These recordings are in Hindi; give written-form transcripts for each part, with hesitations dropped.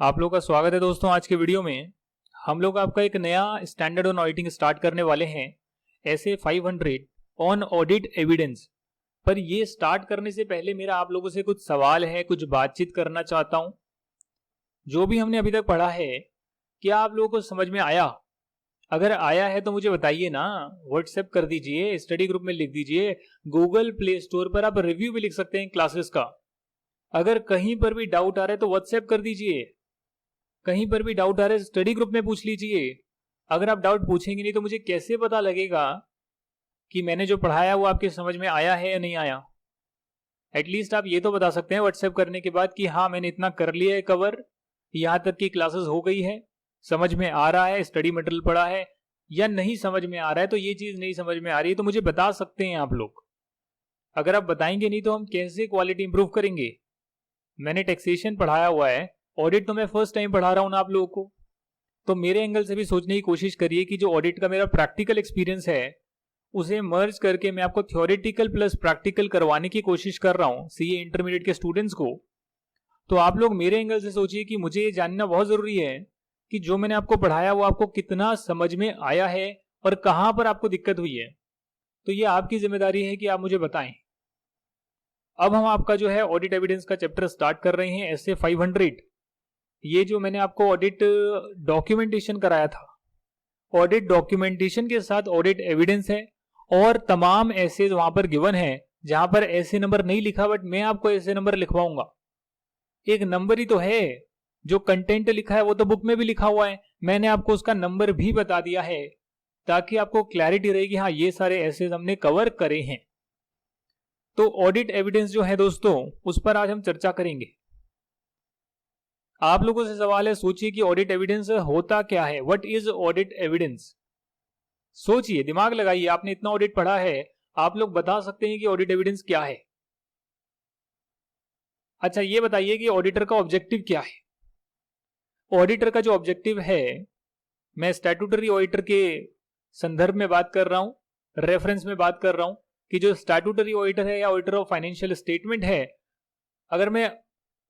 आप लोग का स्वागत है दोस्तों। आज के वीडियो में हम लोग आपका एक नया स्टैंडर्ड ऑन ऑडिटिंग स्टार्ट करने वाले हैं, ऐसे 500 ऑन ऑडिट एविडेंस। पर ये स्टार्ट करने से पहले मेरा आप लोगों से कुछ सवाल है, कुछ बातचीत करना चाहता हूं। जो भी हमने अभी तक पढ़ा है, क्या आप लोगों को समझ में आया? अगर आया है तो मुझे बताइए ना, व्हाट्सएप कर दीजिए, स्टडी ग्रुप में लिख दीजिए, गूगल प्ले स्टोर पर आप रिव्यू भी लिख सकते हैं क्लासेस का। अगर कहीं पर भी डाउट आ रहा है तो व्हाट्सएप कर दीजिए, कहीं पर भी डाउट आ रहा है स्टडी ग्रुप में पूछ लीजिए। अगर आप डाउट पूछेंगे नहीं तो मुझे कैसे पता लगेगा कि मैंने जो पढ़ाया वो आपके समझ में आया है या नहीं आया? एटलीस्ट आप ये तो बता सकते हैं व्हाट्सएप करने के बाद कि हाँ मैंने इतना कर लिया है कवर, यहां तक की क्लासेस हो गई है, समझ में आ रहा है, स्टडी मटेरियल पढ़ा है। या नहीं समझ में आ रहा है तो ये चीज नहीं समझ में आ रही है तो मुझे बता सकते हैं आप लोग। अगर आप बताएंगे नहीं तो हम कैसे क्वालिटी इंप्रूव करेंगे? मैंने टैक्सेशन पढ़ाया हुआ है, ऑडिट तो मैं फर्स्ट टाइम पढ़ा रहा हूं ना आप लोगों को। तो मेरे एंगल से भी सोचने की कोशिश करिए कि जो ऑडिट का मेरा प्रैक्टिकल एक्सपीरियंस है उसे मर्ज करके मैं आपको थ्योरेटिकल प्लस प्रैक्टिकल करवाने की कोशिश कर रहा हूं सीए इंटरमीडिएट के स्टूडेंट्स को। तो आप लोग मेरे एंगल से सोचिए कि मुझे ये जानना बहुत जरूरी है कि जो मैंने आपको पढ़ाया वो आपको कितना समझ में आया है और कहां पर आपको दिक्कत हुई है। तो ये आपकी जिम्मेदारी है कि आप मुझे बताएं। अब हम आपका जो है ऑडिट एविडेंस का चैप्टर स्टार्ट कर रहे हैं, ऐसे 500। ये जो मैंने आपको ऑडिट डॉक्यूमेंटेशन कराया था, ऑडिट डॉक्यूमेंटेशन के साथ ऑडिट एविडेंस है और तमाम ऐसे वहां पर गिवन है। जहां पर ऐसे नंबर नहीं लिखा बट मैं आपको ऐसे नंबर लिखवाऊंगा। एक नंबर ही तो है, जो कंटेंट लिखा है वो तो बुक में भी लिखा हुआ है, मैंने आपको उसका नंबर भी बता दिया है ताकि आपको क्लैरिटी रहेगी हाँ ये सारे ऐसे हमने कवर करे हैं। तो ऑडिट एविडेंस जो है दोस्तों उस पर आज हम चर्चा करेंगे। आप लोगों से सवाल है, सोचिए कि ऑडिट एविडेंस होता क्या है, व्हाट इज ऑडिट एविडेंस। सोचिए, दिमाग लगाइए, आपने इतना ऑडिट पढ़ा है, आप लोग बता सकते हैं कि ऑडिट एविडेंस क्या है। अच्छा ये बताइए कि ऑडिटर का ऑब्जेक्टिव क्या है। ऑडिटर का जो ऑब्जेक्टिव है, मैं स्टैट्यूटरी ऑडिटर के संदर्भ में बात कर रहा हूं, रेफरेंस में बात कर रहा हूं कि जो स्टैट्यूटरी ऑडिटर है या ऑडिटर ऑफ फाइनेंशियल स्टेटमेंट है, अगर मैं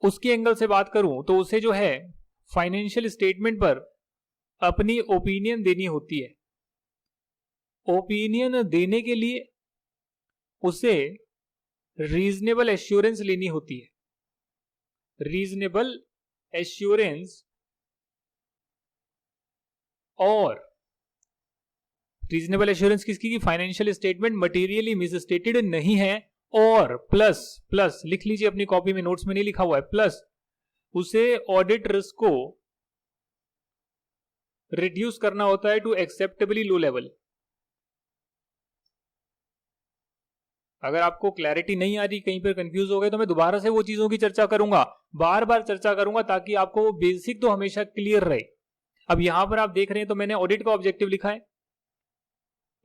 उसके एंगल से बात करूं तो उसे जो है फाइनेंशियल स्टेटमेंट पर अपनी ओपिनियन देनी होती है। ओपिनियन देने के लिए उसे रीजनेबल एश्योरेंस लेनी होती है। रीजनेबल एश्योरेंस, और रीजनेबल एश्योरेंस किसकी? की फाइनेंशियल स्टेटमेंट मटेरियली मिसस्टेटेड नहीं है, और प्लस प्लस लिख लीजिए अपनी कॉपी में, नोट्स में नहीं लिखा हुआ है, प्लस उसे ऑडिट रिस्क को रिड्यूस करना होता है टू एक्सेप्टेबली लो लेवल। अगर आपको क्लैरिटी नहीं आ रही, कहीं पर कंफ्यूज हो गए, तो मैं दोबारा से वो चीजों की चर्चा करूंगा, बार बार चर्चा करूंगा ताकि आपको वो बेसिक तो हमेशा क्लियर रहे। अब यहां पर आप देख रहे हैं तो मैंने ऑडिट का ऑब्जेक्टिव लिखा है।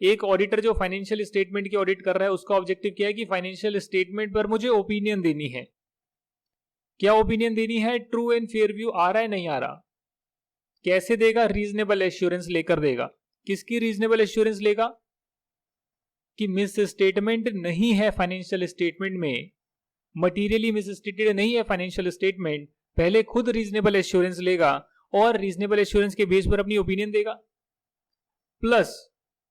एक ऑडिटर जो फाइनेंशियल स्टेटमेंट की ऑडिट कर रहा है उसका ऑब्जेक्टिव क्या है कि फाइनेंशियल स्टेटमेंट पर मुझे ओपिनियन देनी है। क्या ओपिनियन देनी है? ट्रू एंड फेयर व्यू आ रहा है नहीं आ रहा? कैसे देगा? रीजनेबल एश्योरेंस लेकर देगा। किसकी रीजनेबल एश्योरेंस लेगा? कि मिस स्टेटमेंट नहीं है फाइनेंशियल स्टेटमेंट में, मटीरियली मिस स्टेटेड नहीं है फाइनेंशियल स्टेटमेंट, पहले खुद रीजनेबल एश्योरेंस लेगा और रीजनेबल एश्योरेंस के बेस पर अपनी ओपिनियन देगा। प्लस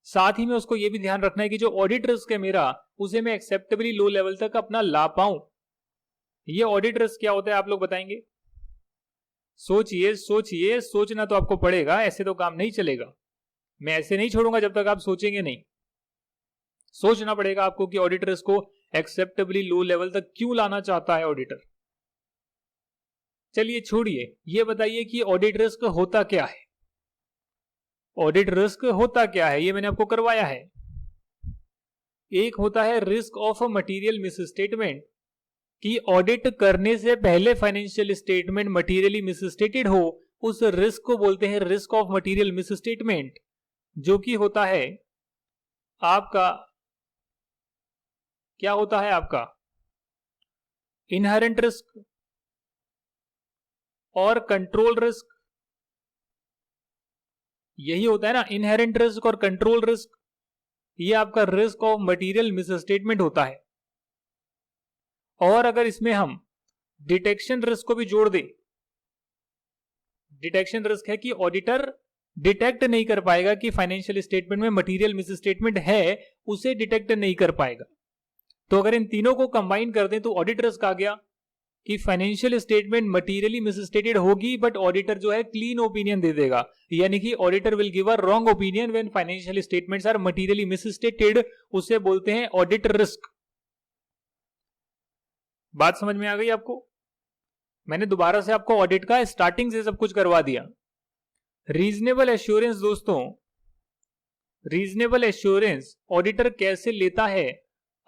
साथ ही में उसको यह भी ध्यान रखना है कि जो ऑडिट रिस्क है मेरा, उसे मैं एक्सेप्टेबली लो लेवल तक अपना ला पाऊं। ये ऑडिट रिस्क क्या होता है आप लोग बताएंगे? सोचिए सोचिए, सोचना तो आपको पड़ेगा, ऐसे तो काम नहीं चलेगा। मैं ऐसे नहीं छोड़ूंगा जब तक आप सोचेंगे नहीं। सोचना पड़ेगा आपको कि ऑडिटर इसको एक्सेप्टेबली लो लेवल तक क्यों लाना चाहता है ऑडिटर। चलिए छोड़िए, ये बताइए कि ऑडिट रिस्क होता क्या है। ऑडिट रिस्क होता क्या है ये मैंने आपको करवाया है। एक होता है रिस्क ऑफ मटेरियल मिसस्टेटमेंट, कि ऑडिट करने से पहले फाइनेंशियल स्टेटमेंट मटेरियली मिसस्टेटेड हो, उस रिस्क को बोलते हैं रिस्क ऑफ मटेरियल मिसस्टेटमेंट, जो कि होता है आपका, क्या होता है आपका? इनहेरेंट रिस्क और कंट्रोल रिस्क। यही होता है ना, इनहेरेंट रिस्क और कंट्रोल रिस्क। ये आपका रिस्क ऑफ मटेरियल मिसस्टेटमेंट होता है। और अगर इसमें हम डिटेक्शन रिस्क को भी जोड़ दें डिटेक्शन रिस्क है कि ऑडिटर डिटेक्ट नहीं कर पाएगा कि फाइनेंशियल स्टेटमेंट में मटेरियल मिस स्टेटमेंट है, उसे डिटेक्ट नहीं कर पाएगा। तो अगर इन तीनों को कंबाइन कर दें तो ऑडिट रिस्क आ गया कि फाइनेंशियल स्टेटमेंट मटेरियली मिसस्टेटेड होगी बट ऑडिटर जो है क्लीन ओपिनियन दे देगा, यानी कि auditor will give a wrong opinion when financial statements are materially misstated, उसे बोलते हैं ऑडिट रिस्क। बात समझ में आ गई आपको? मैंने दोबारा से आपको ऑडिट का स्टार्टिंग से सब कुछ करवा दिया। रीजनेबल एश्योरेंस दोस्तों, रीजनेबल एश्योरेंस ऑडिटर कैसे लेता है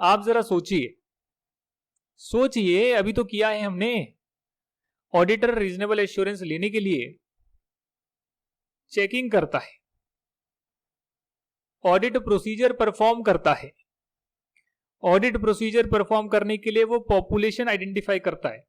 आप जरा सोचिए, सोचिए, अभी तो किया है हमने। ऑडिटर रीजनेबल एश्योरेंस लेने के लिए चेकिंग करता है, ऑडिट प्रोसीजर परफॉर्म करता है। ऑडिट प्रोसीजर परफॉर्म करने के लिए वो पॉपुलेशन आइडेंटिफाई करता है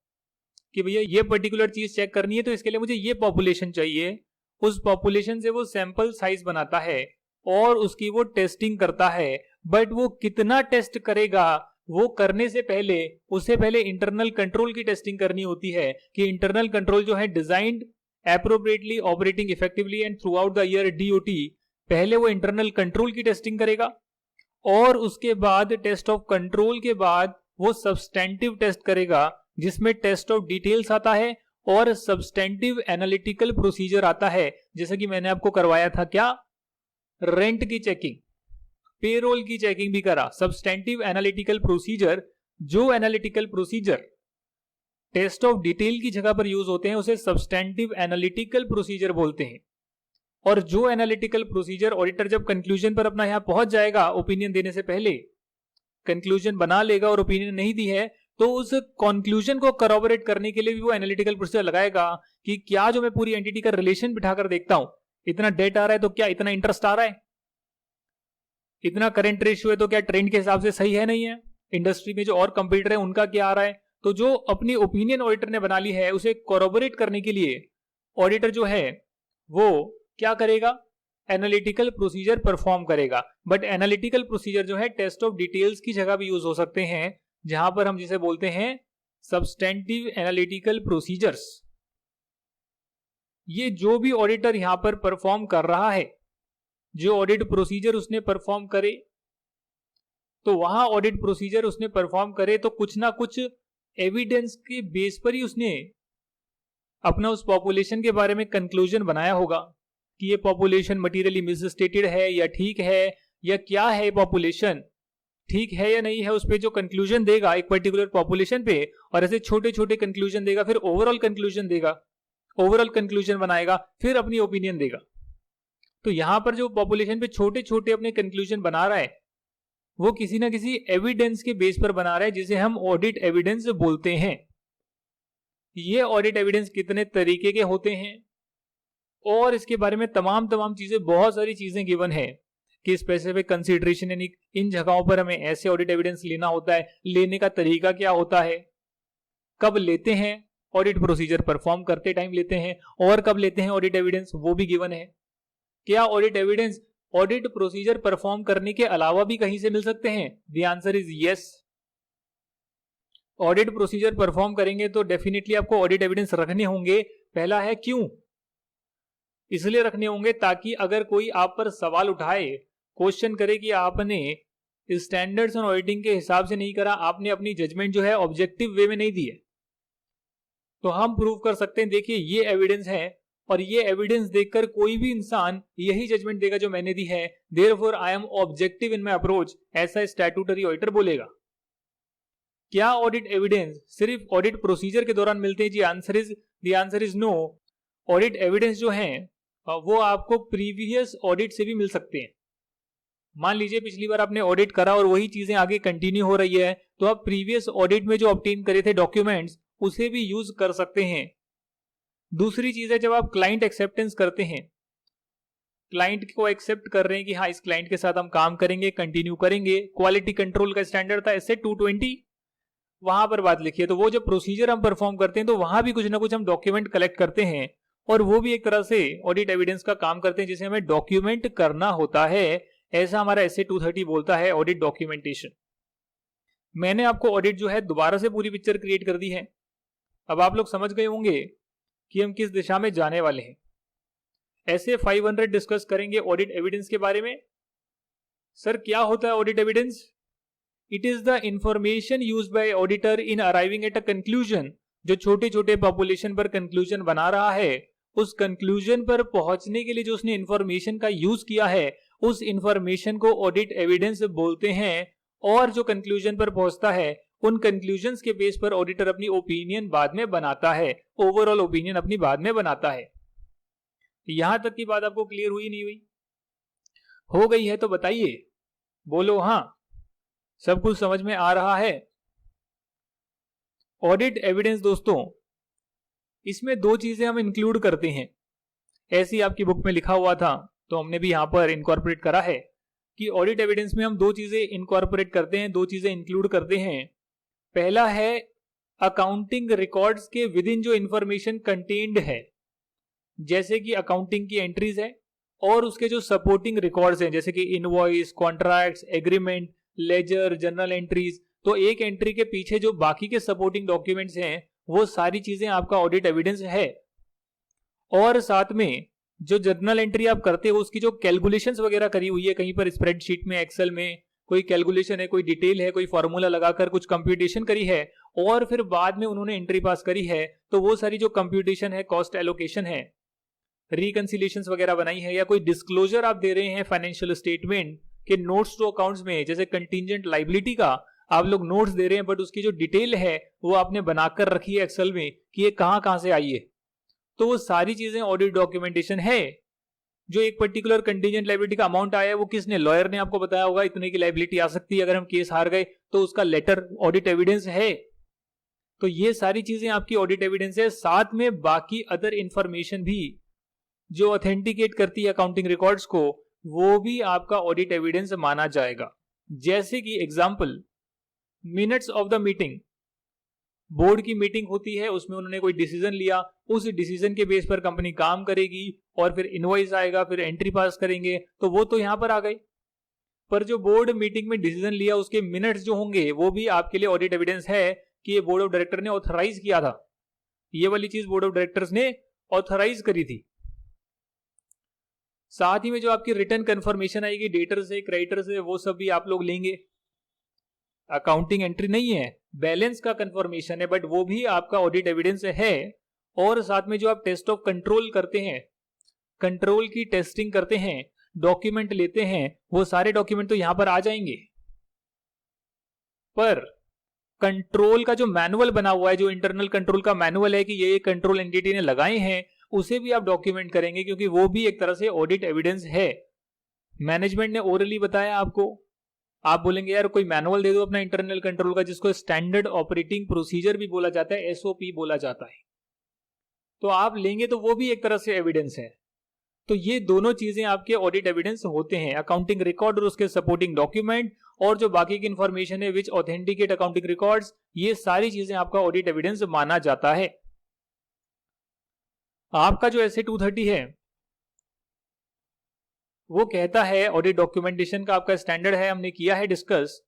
कि भैया ये पर्टिकुलर चीज चेक करनी है तो इसके लिए मुझे ये पॉपुलेशन चाहिए। उस पॉपुलेशन से वो सैंपल साइज बनाता है और उसकी वो टेस्टिंग करता है। बट वो कितना टेस्ट करेगा, वो करने से पहले उससे पहले इंटरनल कंट्रोल की टेस्टिंग करनी होती है कि इंटरनल कंट्रोल जो है designed appropriately operating effectively and through out the year DOT। पहले वो इंटरनल कंट्रोल की टेस्टिंग करेगा और उसके बाद टेस्ट ऑफ कंट्रोल के बाद वो सब्सटेंटिव टेस्ट करेगा जिसमें टेस्ट ऑफ डिटेल्स आता है और सब्सटेंटिव एनालिटिकल प्रोसीजर आता है। जैसे कि मैंने आपको करवाया था क्या, रेंट की चेकिंग, पेरोल की चेकिंग भी करा। सब्सटेंटिव एनालिटिकल प्रोसीजर, जो analytical procedure test of detail की जगह पर यूज होते हैं उसे सब्सटेंटिव एनालिटिकल प्रोसीजर बोलते हैं। और जो एनालिटिकल प्रोसीजर ऑडिटर जब कंक्लूजन पर अपना यहां पहुंच जाएगा, ओपिनियन देने से पहले कंक्लूजन बना लेगा और ओपिनियन नहीं दी है तो उस कंक्लूजन को करोबोरेट करने के लिए भी वो एनालिटिकल प्रोसीजर लगाएगा कि क्या जो मैं पूरी एंटिटी का रिलेशन बिठाकर देखता हूं, इतना डेट आ रहा है तो क्या इतना इंटरेस्ट आ रहा है, इतना करंट रेशियो है तो क्या ट्रेंड के हिसाब से सही है नहीं है, इंडस्ट्री में जो और कंपीटर है उनका क्या आ रहा है। तो जो अपनी ओपिनियन ऑडिटर ने बना ली है उसे कॉरोबोरेट करने के लिए ऑडिटर जो है वो क्या करेगा, एनालिटिकल प्रोसीजर परफॉर्म करेगा। बट एनालिटिकल प्रोसीजर जो है टेस्ट ऑफ डिटेल्स की जगह भी यूज हो सकते हैं, जहां पर हम जिसे बोलते हैं सब्सटेंटिव एनालिटिकल प्रोसीजर्स। ये जो भी ऑडिटर यहां पर परफॉर्म कर रहा है, जो ऑडिट प्रोसीजर उसने परफॉर्म करे, तो वहां ऑडिट प्रोसीजर उसने परफॉर्म करे तो कुछ ना कुछ एविडेंस के बेस पर ही उसने अपना उस पॉपुलेशन के बारे में कंक्लूजन बनाया होगा कि ये पॉपुलेशन मटीरियली मिसस्टेटेड है या ठीक है, या क्या है पॉपुलेशन, ठीक है या नहीं है। उस पर जो कंक्लूजन देगा एक पर्टिकुलर पॉपुलेशन पे, और ऐसे छोटे छोटे कंक्लूजन देगा, फिर ओवरऑल कंक्लूजन देगा, ओवरऑल कंक्लूजन बनाएगा, फिर अपनी ओपिनियन देगा। तो यहां पर जो पॉपुलेशन पे छोटे छोटे अपने कंक्लूजन बना रहा है वो किसी ना किसी एविडेंस के बेस पर बना रहा है, जिसे हम ऑडिट एविडेंस बोलते हैं। ये ऑडिट एविडेंस कितने तरीके के होते हैं और इसके बारे में तमाम चीजें, बहुत सारी चीजें गिवन है कि स्पेसिफिक कंसीडरेशन, यानी इन जगहों पर हमें ऐसे ऑडिट एविडेंस लेना होता है, लेने का तरीका क्या होता है, कब लेते हैं, ऑडिट प्रोसीजर परफॉर्म करते टाइम लेते हैं, और कब लेते हैं ऑडिट एविडेंस वो भी गिवन है। क्या audit evidence audit procedure perform करने के अलावा भी कहीं से मिल सकते हैं? The answer is yes. Audit procedure perform करेंगे तो डेफिनेटली आपको ऑडिट एविडेंस रखने होंगे। पहला है क्यों, इसलिए रखने होंगे ताकि अगर कोई आप पर सवाल उठाए, क्वेश्चन करे कि आपने स्टैंडर्ड्स ऑन ऑडिटिंग के हिसाब से नहीं करा, आपने अपनी जजमेंट जो है ऑब्जेक्टिव वे में नहीं दी है, तो हम प्रूव कर सकते हैं देखिए ये एविडेंस है, और ये एविडेंस देखकर कोई भी इंसान यही जजमेंट देगा जो मैंने दी है, therefore I am objective in my approach, ऐसा स्टैट्यूटरी ऑडिटर बोलेगा। क्या ऑडिट एविडेंस सिर्फ ऑडिट प्रोसीजर के दौरान मिलते हैं? जी answer is no. Audit evidence जो है वो आपको प्रीवियस ऑडिट से भी मिल सकते हैं। मान लीजिए पिछली बार आपने ऑडिट करा और वही चीजें आगे कंटिन्यू हो रही है, तो आप प्रीवियस ऑडिट में जो ऑब्टेन करे थे डॉक्यूमेंट्स उसे भी यूज कर सकते हैं। दूसरी चीज है, जब आप क्लाइंट एक्सेप्टेंस करते हैं, क्लाइंट को एक्सेप्ट कर रहे हैं कि हाँ इस क्लाइंट के साथ हम काम करेंगे, कंटिन्यू करेंगे, क्वालिटी कंट्रोल का स्टैंडर्ड था ऐसे 220, वहां पर बात लिखी है, तो वो जब प्रोसीजर हम परफॉर्म करते हैं तो वहां भी कुछ ना कुछ हम डॉक्यूमेंट कलेक्ट करते हैं, और वो भी एक तरह से ऑडिट एविडेंस का काम करते हैं जिसे हमें डॉक्यूमेंट करना होता है। ऐसा हमारा SA 230 बोलता है, ऑडिट डॉक्यूमेंटेशन। मैंने आपको ऑडिट जो है दोबारा से पूरी पिक्चर क्रिएट कर दी है। अब आप लोग समझ गए होंगे कि हम किस दिशा में जाने वाले हैं। ऐसे 500 डिस्कस करेंगे ऑडिट एविडेंस के बारे में। सर क्या होता है audit evidence? It is the information used by auditor in arriving at a conclusion. जो छोटे छोटे पॉपुलेशन पर कंक्लूजन बना रहा है, उस कंक्लूजन पर पहुंचने के लिए जो उसने इंफॉर्मेशन का यूज किया है, उस इंफॉर्मेशन को ऑडिट एविडेंस बोलते हैं। और जो कंक्लूजन पर पहुंचता है, उन कंक्लूजन्स के बेस पर ऑडिटर अपनी ओपिनियन बाद में बनाता है, ओवरऑल ओपिनियन अपनी बाद में बनाता है। यहां तक की बात आपको क्लियर हुई नहीं हुई? हो गई है तो बताइए, बोलो हाँ, सब कुछ समझ में आ रहा है। ऑडिट एविडेंस दोस्तों, इसमें दो चीजें हम इंक्लूड करते हैं। ऐसी आपकी बुक में लिखा हुआ था तो हमने भी यहां पर इनकॉर्पोरेट करा है कि ऑडिट एविडेंस में हम दो चीजें इनकॉर्पोरेट करते हैं, दो चीजें इंक्लूड करते हैं। पहला है अकाउंटिंग रिकॉर्ड्स के विद इन जो इंफॉर्मेशन कंटेन्ड है, जैसे कि अकाउंटिंग की एंट्रीज है और उसके जो सपोर्टिंग रिकॉर्ड्स हैं, जैसे कि invoice, contracts, agreement, ledger, journal entries. तो एक एंट्री के पीछे जो बाकी के सपोर्टिंग डॉक्यूमेंट्स हैं, वो सारी चीजें आपका ऑडिट एविडेंस है। और साथ में जो जर्नल एंट्री आप करते हो, उसकी जो कैलकुलेशंस वगैरह करी हुई है कहीं पर स्प्रेडशीट में, एक्सेल में कोई कैलकुलेशन है, कोई डिटेल है, कोई फॉर्मूला लगाकर कुछ कंप्यूटेशन करी है और फिर बाद में उन्होंने एंट्री पास करी है, तो वो सारी जो कंप्यूटेशन है, कॉस्ट एलोकेशन है, रिकंसिलिएशंस वगैरह बनाई है, या कोई डिस्क्लोजर आप दे रहे हैं फाइनेंशियल स्टेटमेंट के नोट्स टू अकाउंट्स में, जैसे कंटीजेंट लाइबिलिटी का आप लोग नोट्स दे रहे हैं, बट उसकी जो डिटेल है वो आपने बनाकर रखी है एक्सेल में कि ये कहां कहां से आई है, तो वो सारी चीजें ऑडिट डॉक्यूमेंटेशन है। जो एक पर्टिकुलर कंटीजेंट लाइबिलिटी का अमाउंट आया है, वो किसने, लॉयर ने आपको बताया होगा इतने की लाइबिलिटी आ सकती है अगर हम केस हार गए, तो उसका लेटर ऑडिट एविडेंस है। तो ये सारी चीजें आपकी ऑडिट एविडेंस है। साथ में बाकी अदर इंफॉर्मेशन भी जो ऑथेंटिकेट करती है अकाउंटिंग रिकॉर्ड्स को, वो भी आपका ऑडिट एविडेंस माना जाएगा। जैसे कि example, minutes of the meeting, board की मीटिंग होती है, उसमें उन्होंने कोई डिसीजन लिया, उस डिसीजन के बेस पर कंपनी काम करेगी और फिर इनवॉइस आएगा, फिर एंट्री पास करेंगे, तो वो तो यहां पर आ गई। पर जो बोर्ड मीटिंग में डिसीजन लिया उसके मिनट्स जो होंगे, वो भी आपके लिए ऑडिट एविडेंस है कि ये बोर्ड ऑफ डायरेक्टर ने ऑथराइज किया था, ये वाली चीज बोर्ड ऑफ डायरेक्टर्स ने ऑथराइज करी थी। साथ ही में जो आपकी रिटर्न कंफर्मेशन आएगी डेटर से, क्रेडिटर से, वो सब भी आप लोग लेंगे। अकाउंटिंग एंट्री नहीं है, बैलेंस का कंफर्मेशन है, बट वो भी आपका ऑडिट एविडेंस है। और साथ में जो आप टेस्ट ऑफ कंट्रोल करते हैं, कंट्रोल की टेस्टिंग करते हैं, डॉक्यूमेंट लेते हैं, वो सारे डॉक्यूमेंट तो यहां पर आ जाएंगे। पर कंट्रोल का जो मैनुअल बना हुआ है, जो इंटरनल कंट्रोल का मैनुअल है कि ये कंट्रोल एंटिटी ने लगाए हैं, उसे भी आप डॉक्यूमेंट करेंगे, क्योंकि वो भी एक तरह से ऑडिट एविडेंस है। मैनेजमेंट ने ओरली बताया आपको, आप बोलेंगे यार कोई मैनुअल दे दो अपना इंटरनल कंट्रोल का, जिसको स्टैंडर्ड ऑपरेटिंग प्रोसीजर भी बोला जाता है, एसओपी बोला जाता है, तो आप लेंगे तो वो भी एक तरह से एविडेंस है। तो ये दोनों चीजें आपके ऑडिट एविडेंस होते हैं, अकाउंटिंग रिकॉर्ड और उसके सपोर्टिंग डॉक्यूमेंट, और जो बाकी की इंफॉर्मेशन है विच ऑथेंटिकेट अकाउंटिंग रिकॉर्ड्स, ये सारी चीजें आपका ऑडिट एविडेंस माना जाता है। आपका जो एसए 230 है वो कहता है, ऑडिट डॉक्यूमेंटेशन का आपका स्टैंडर्ड है, हमने किया है डिस्कस,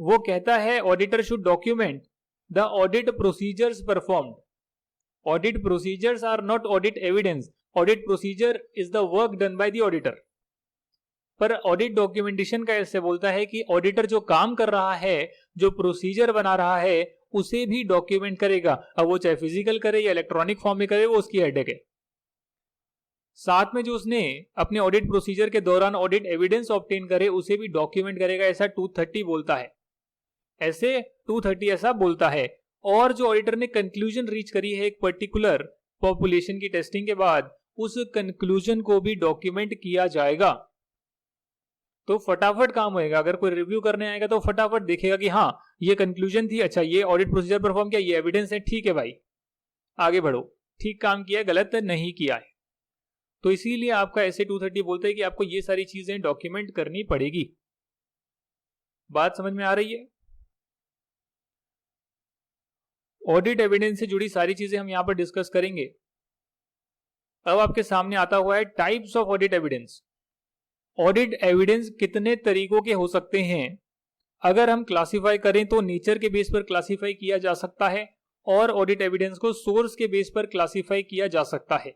वो कहता है auditor should document the audit procedures performed. Audit procedures are not audit evidence, audit procedure is the work done by the auditor. पर ऑडिट डॉक्यूमेंटेशन का ऐसे बोलता है कि ऑडिटर जो काम कर रहा है, जो प्रोसीजर बना रहा है, उसे भी डॉक्यूमेंट करेगा। अब वो चाहे फिजिकल करे या इलेक्ट्रॉनिक फॉर्म में करे, वो उसकी हेडेक है। साथ में जो उसने अपने ऑडिट प्रोसीजर के दौरान ऑडिट एविडेंस ऑब्टेन करे, उसे भी डॉक्यूमेंट करेगा, ऐसा 230 बोलता है। ऐसे 230 ऐसा बोलता है। और जो ऑडिटर ने कंक्लूजन रीच करी है एक पर्टिकुलर पॉपुलेशन की टेस्टिंग के बाद, उस कंक्लूजन को भी डॉक्यूमेंट किया जाएगा। तो फटाफट काम होएगा, अगर कोई रिव्यू करने आएगा तो फटाफट देखेगा कि हाँ ये कंक्लूजन थी, अच्छा ये ऑडिट प्रोसीजर परफॉर्म किया, ये एविडेंस है, ठीक है भाई आगे बढ़ो, ठीक काम किया, गलत नहीं किया है। तो इसीलिए आपका एसए 230 बोलता है कि आपको ये सारी चीजें डॉक्यूमेंट करनी पड़ेगी। बात समझ में आ रही है? ऑडिट एविडेंस से जुड़ी सारी चीजें हम यहां पर डिस्कस करेंगे। अब आपके सामने आता हुआ है types of audit evidence. Audit evidence कितने तरीकों के हो सकते हैं? अगर हम क्लासिफाई करें तो नेचर के बेस पर क्लासिफाई किया जा सकता है, और ऑडिट एविडेंस को सोर्स के बेस पर क्लासिफाई किया जा सकता है।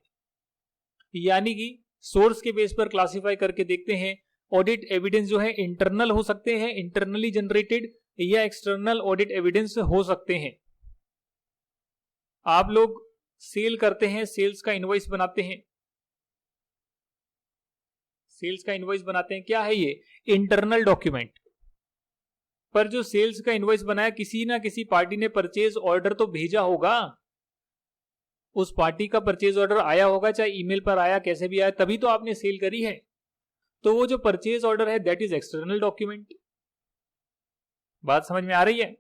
यानी कि सोर्स के बेस पर क्लासिफाई करके देखते हैं ऑडिट एविडेंस जो है इंटरनल हो सकते हैं, इंटरनली जनरेटेड, या एक्सटर्नल ऑडिट एविडेंस हो सकते हैं। आप लोग सेल करते हैं, सेल्स का इनवॉइस बनाते हैं, सेल्स का इनवॉइस बनाते हैं, क्या है ये? Internal document. पर जो सेल्स का इनवॉइस बनाया, किसी ना किसी पार्टी ने परचेज ऑर्डर तो भेजा होगा, उस पार्टी का परचेज ऑर्डर आया होगा, चाहे ईमेल पर आया, कैसे भी आया, तभी तो आपने सेल करी है। तो वो जो परचेज ऑर्डर है दैट इज एक्सटर्नल डॉक्यूमेंट। बात समझ में आ रही है?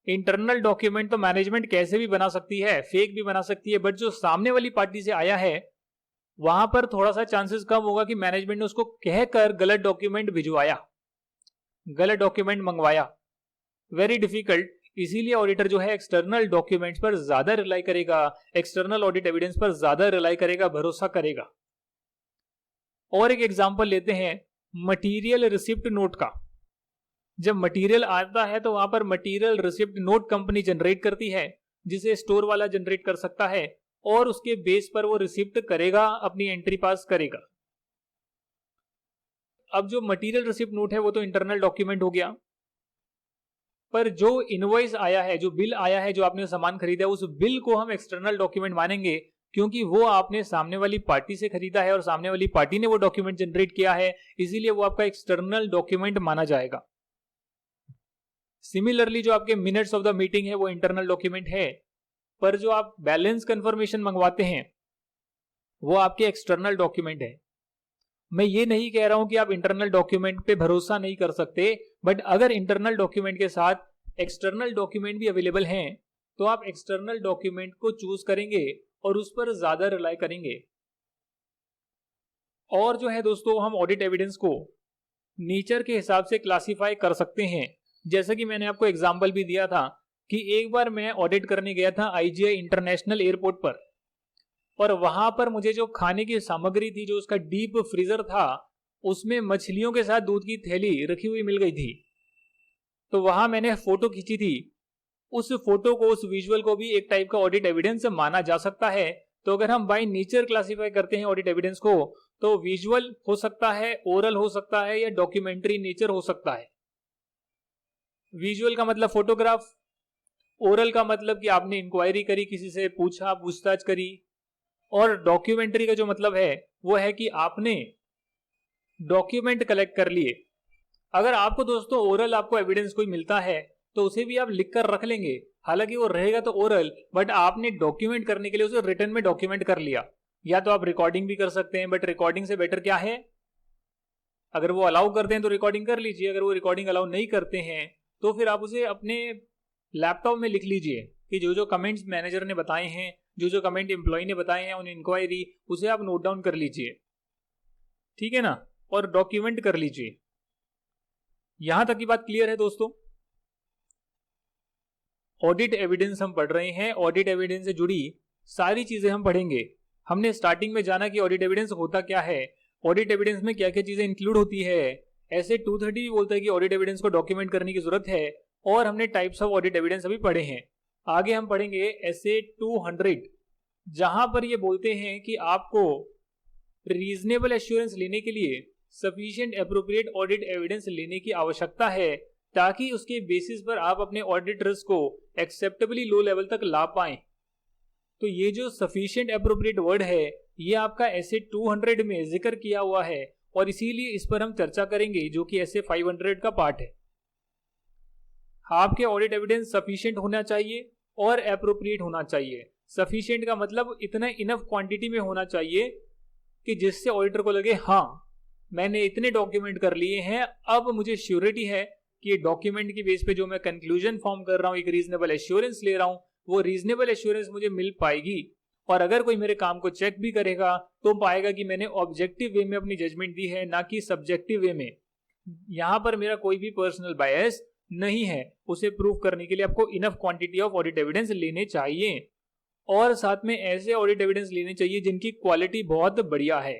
इंटरनल डॉक्यूमेंट तो मैनेजमेंट कैसे भी बना सकती है, फेक भी बना सकती है, बट जो सामने वाली पार्टी से आया है वहां पर थोड़ा सा चांसेस कम होगा कि मैनेजमेंट ने उसको कहकर गलत डॉक्यूमेंट भिजवाया, गलत डॉक्यूमेंट मंगवाया। Very difficult. इसीलिए ऑडिटर जो है एक्सटर्नल डॉक्यूमेंट्स पर ज्यादा रिलाई करेगा, एक्सटर्नल ऑडिट एविडेंस पर ज्यादा रिलाई करेगा, भरोसा करेगा। और एक एग्जांपल लेते हैं मटेरियल रिसिप्ट नोट का। जब मटेरियल आता है तो वहां पर material receipt note company generate करती है, जिसे स्टोर वाला जनरेट कर सकता है, और उसके बेस पर वो रिसिप्ट करेगा, अपनी एंट्री पास करेगा। अब जो मटेरियल रिसिप्ट नोट है वो तो इंटरनल डॉक्यूमेंट हो गया, पर जो इनवॉइस आया है, जो बिल आया है, जो आपने सामान खरीदा है, उस बिल को हम एक्सटर्नल डॉक्यूमेंट मानेंगे, क्योंकि वो आपने सामने वाली पार्टी से खरीदा है और सामने वाली पार्टी ने वो डॉक्यूमेंट जनरेट किया है, इसीलिए वो आपका एक्सटर्नल डॉक्यूमेंट माना जाएगा। सिमिलरली जो आपके मिनट्स ऑफ द मीटिंग है वो इंटरनल डॉक्यूमेंट है, पर जो आप बैलेंस कंफर्मेशन मंगवाते हैं वो आपके एक्सटर्नल डॉक्यूमेंट है। मैं ये नहीं कह रहा हूं कि आप इंटरनल डॉक्यूमेंट पे भरोसा नहीं कर सकते, बट अगर इंटरनल डॉक्यूमेंट के साथ एक्सटर्नल डॉक्यूमेंट भी अवेलेबल हैं तो आप एक्सटर्नल डॉक्यूमेंट को चूज करेंगे और उस पर ज्यादा रिलाई करेंगे। और जो है दोस्तों, हम ऑडिट एविडेंस को नेचर के हिसाब से क्लासिफाई कर सकते हैं। जैसा कि मैंने आपको एग्जाम्पल भी दिया था कि एक बार मैं ऑडिट करने गया था IGI इंटरनेशनल एयरपोर्ट पर, और वहां पर मुझे जो खाने की सामग्री थी, जो उसका डीप फ्रीजर था, उसमें मछलियों के साथ दूध की थैली रखी हुई मिल गई थी। तो वहां मैंने फोटो खींची थी। उस फोटो को, उस विजुअल को भी एक टाइप का ऑडिट एविडेंस माना जा सकता है। तो अगर हम बाय नेचर क्लासिफाई करते हैं ऑडिट एविडेंस को, तो विजुअल हो सकता है, ओरल हो सकता है, या डॉक्यूमेंट्री नेचर हो सकता है। विजुअल का मतलब फोटोग्राफ, ओरल का मतलब कि आपने इंक्वायरी करी, किसी से पूछा, पूछताछ करी, और डॉक्यूमेंट्री का जो मतलब है वो है कि आपने डॉक्यूमेंट कलेक्ट कर लिए। अगर आपको दोस्तों ओरल आपको एविडेंस कोई मिलता है तो उसे भी आप लिख कर रख लेंगे, हालांकि वो रहेगा तो ओरल, बट आपने डॉक्यूमेंट करने के लिए उसे रिटर्न में डॉक्यूमेंट कर लिया। या तो आप रिकॉर्डिंग भी कर सकते हैं, बट रिकॉर्डिंग से बेटर क्या है, अगर वो अलाउ करते हैं तो रिकॉर्डिंग कर लीजिए, अगर वो रिकॉर्डिंग अलाउ नहीं करते हैं तो फिर आप उसे अपने लैपटॉप में लिख लीजिए कि जो जो कमेंट्स मैनेजर ने बताए हैं, जो जो कमेंट एम्प्लॉय ने बताए हैं उन इंक्वायरी, उसे आप नोट डाउन कर लीजिए, ठीक है ना, और डॉक्यूमेंट कर लीजिए। यहां तक की बात क्लियर है दोस्तों? ऑडिट एविडेंस हम पढ़ रहे हैं, ऑडिट एविडेंस से जुड़ी सारी चीजें हम पढ़ेंगे। हमने स्टार्टिंग में जाना कि ऑडिट एविडेंस होता क्या है, ऑडिट एविडेंस में क्या क्या चीजें इंक्लूड होती है। ऐसे 230 भी बोलता है कि ऑडिट एविडेंस को डॉक्यूमेंट करने की जरूरत है, और हमने टाइप्स ऑफ ऑडिट एविडेंस अभी पढ़े हैं। आगे हम पढ़ेंगे SA 200, जहां पर ये बोलते हैं कि आपको रीजनेबल एश्योरेंस लेने के लिए सफिशिएंट एप्रोप्रिएट ऑडिट एविडेंस लेने की आवश्यकता है, ताकि उसके बेसिस पर आप अपने ऑडिट रिस्क को एक्सेप्टेबली लो लेवल तक ला पाएं। तो ये जो सफिशिएंट एप्रोप्रिएट वर्ड है ये आपका SA 200 में जिक्र किया हुआ है, और इसीलिए इस पर हम चर्चा करेंगे, जो कि SA 500 का पार्ट है। आपके ऑडिट एविडेंस सफिशिएंट होना चाहिए और एप्रोप्रिएट होना चाहिए। सफिशिएंट का मतलब इतना इनफ क्वांटिटी में होना चाहिए कि जिससे ऑडिटर को लगे हाँ मैंने इतने डॉक्यूमेंट कर लिए हैं, अब मुझे श्योरिटी है कि डॉक्यूमेंट की बेस पे जो मैं कंक्लूजन फॉर्म कर रहा हूं, एक रीजनेबल एश्योरेंस ले रहा हूं, वो रीजनेबल एश्योरेंस मुझे मिल पाएगी। और अगर कोई मेरे काम को चेक भी करेगा तो पाएगा कि मैंने ऑब्जेक्टिव वे में अपनी जजमेंट दी है, ना कि सब्जेक्टिव वे में। यहां पर मेरा कोई भी पर्सनल बायस नहीं है। उसे प्रूव करने के लिए आपको enough quantity of audit evidence लेने चाहिए, और साथ में ऐसे ऑडिट एविडेंस लेने चाहिए जिनकी क्वालिटी बहुत बढ़िया है।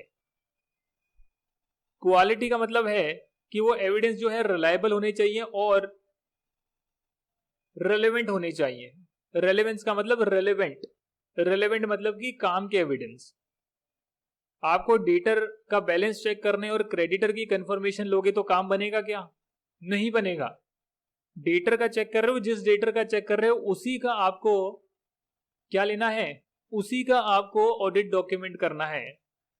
क्वालिटी का मतलब है कि वो एविडेंस जो है रिलायबल होने चाहिए और रेलेवेंट होने चाहिए। रेलेवेंस का मतलब रेलेवेंट, रेलेवेंट मतलब कि काम के एविडेंस। आपको डेटर का बैलेंस चेक करने और क्रेडिटर की कंफर्मेशन लोगे तो काम बनेगा क्या? नहीं बनेगा। डेटर का चेक कर रहे हो, जिस डेटर का चेक कर रहे हो उसी का आपको क्या लेना है, उसी का आपको ऑडिट डॉक्यूमेंट करना है,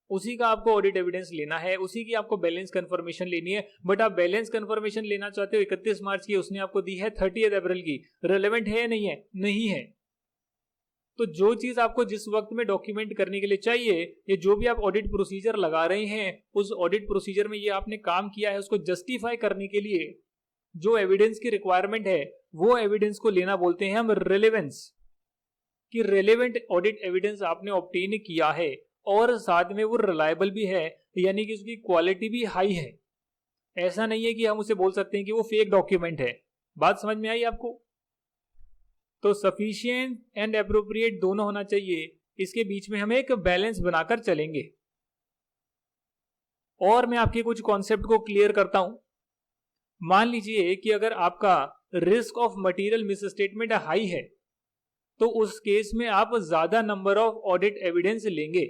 उसी का आपको ऑडिट एविडेंस लेना है, उसी की आपको बैलेंस कंफर्मेशन लेनी है। बट आप बैलेंस कंफर्मेशन लेना चाहते हो 31 मार्च की, उसने आपको दी है 30 अप्रैल की, रेलेवेंट है या नहीं है? नहीं है। तो जो चीज आपको जिस वक्त में डॉक्यूमेंट करने के लिए चाहिए, ये जो भी आप ऑडिट प्रोसीजर लगा रहे हैं, उस ऑडिट प्रोसीजर में ये आपने काम किया है, उसको जस्टिफाई करने के लिए जो एविडेंस की रिक्वायरमेंट है, वो एविडेंस को लेना बोलते हैं हम रेलेवेंस। कि रेलेवेंट ऑडिट एविडेंस आपने ऑब्टेन किया है और साथ में वो रिलायबल भी है, यानी कि उसकी क्वालिटी भी हाई है। ऐसा नहीं है कि हम उसे बोल सकते हैं कि वो फेक डॉक्यूमेंट है। बात समझ में आई आपको? तो सफिशिएंट एंड एप्रोप्रिएट दोनों होना चाहिए, इसके बीच में हम एक बैलेंस बनाकर चलेंगे। और मैं आपके कुछ कॉन्सेप्ट को क्लियर करता हूं। मान लीजिए कि अगर आपका risk of material misstatement high है, तो उस केस में आप ज्यादा नंबर ऑफ ऑडिट एविडेंस लेंगे,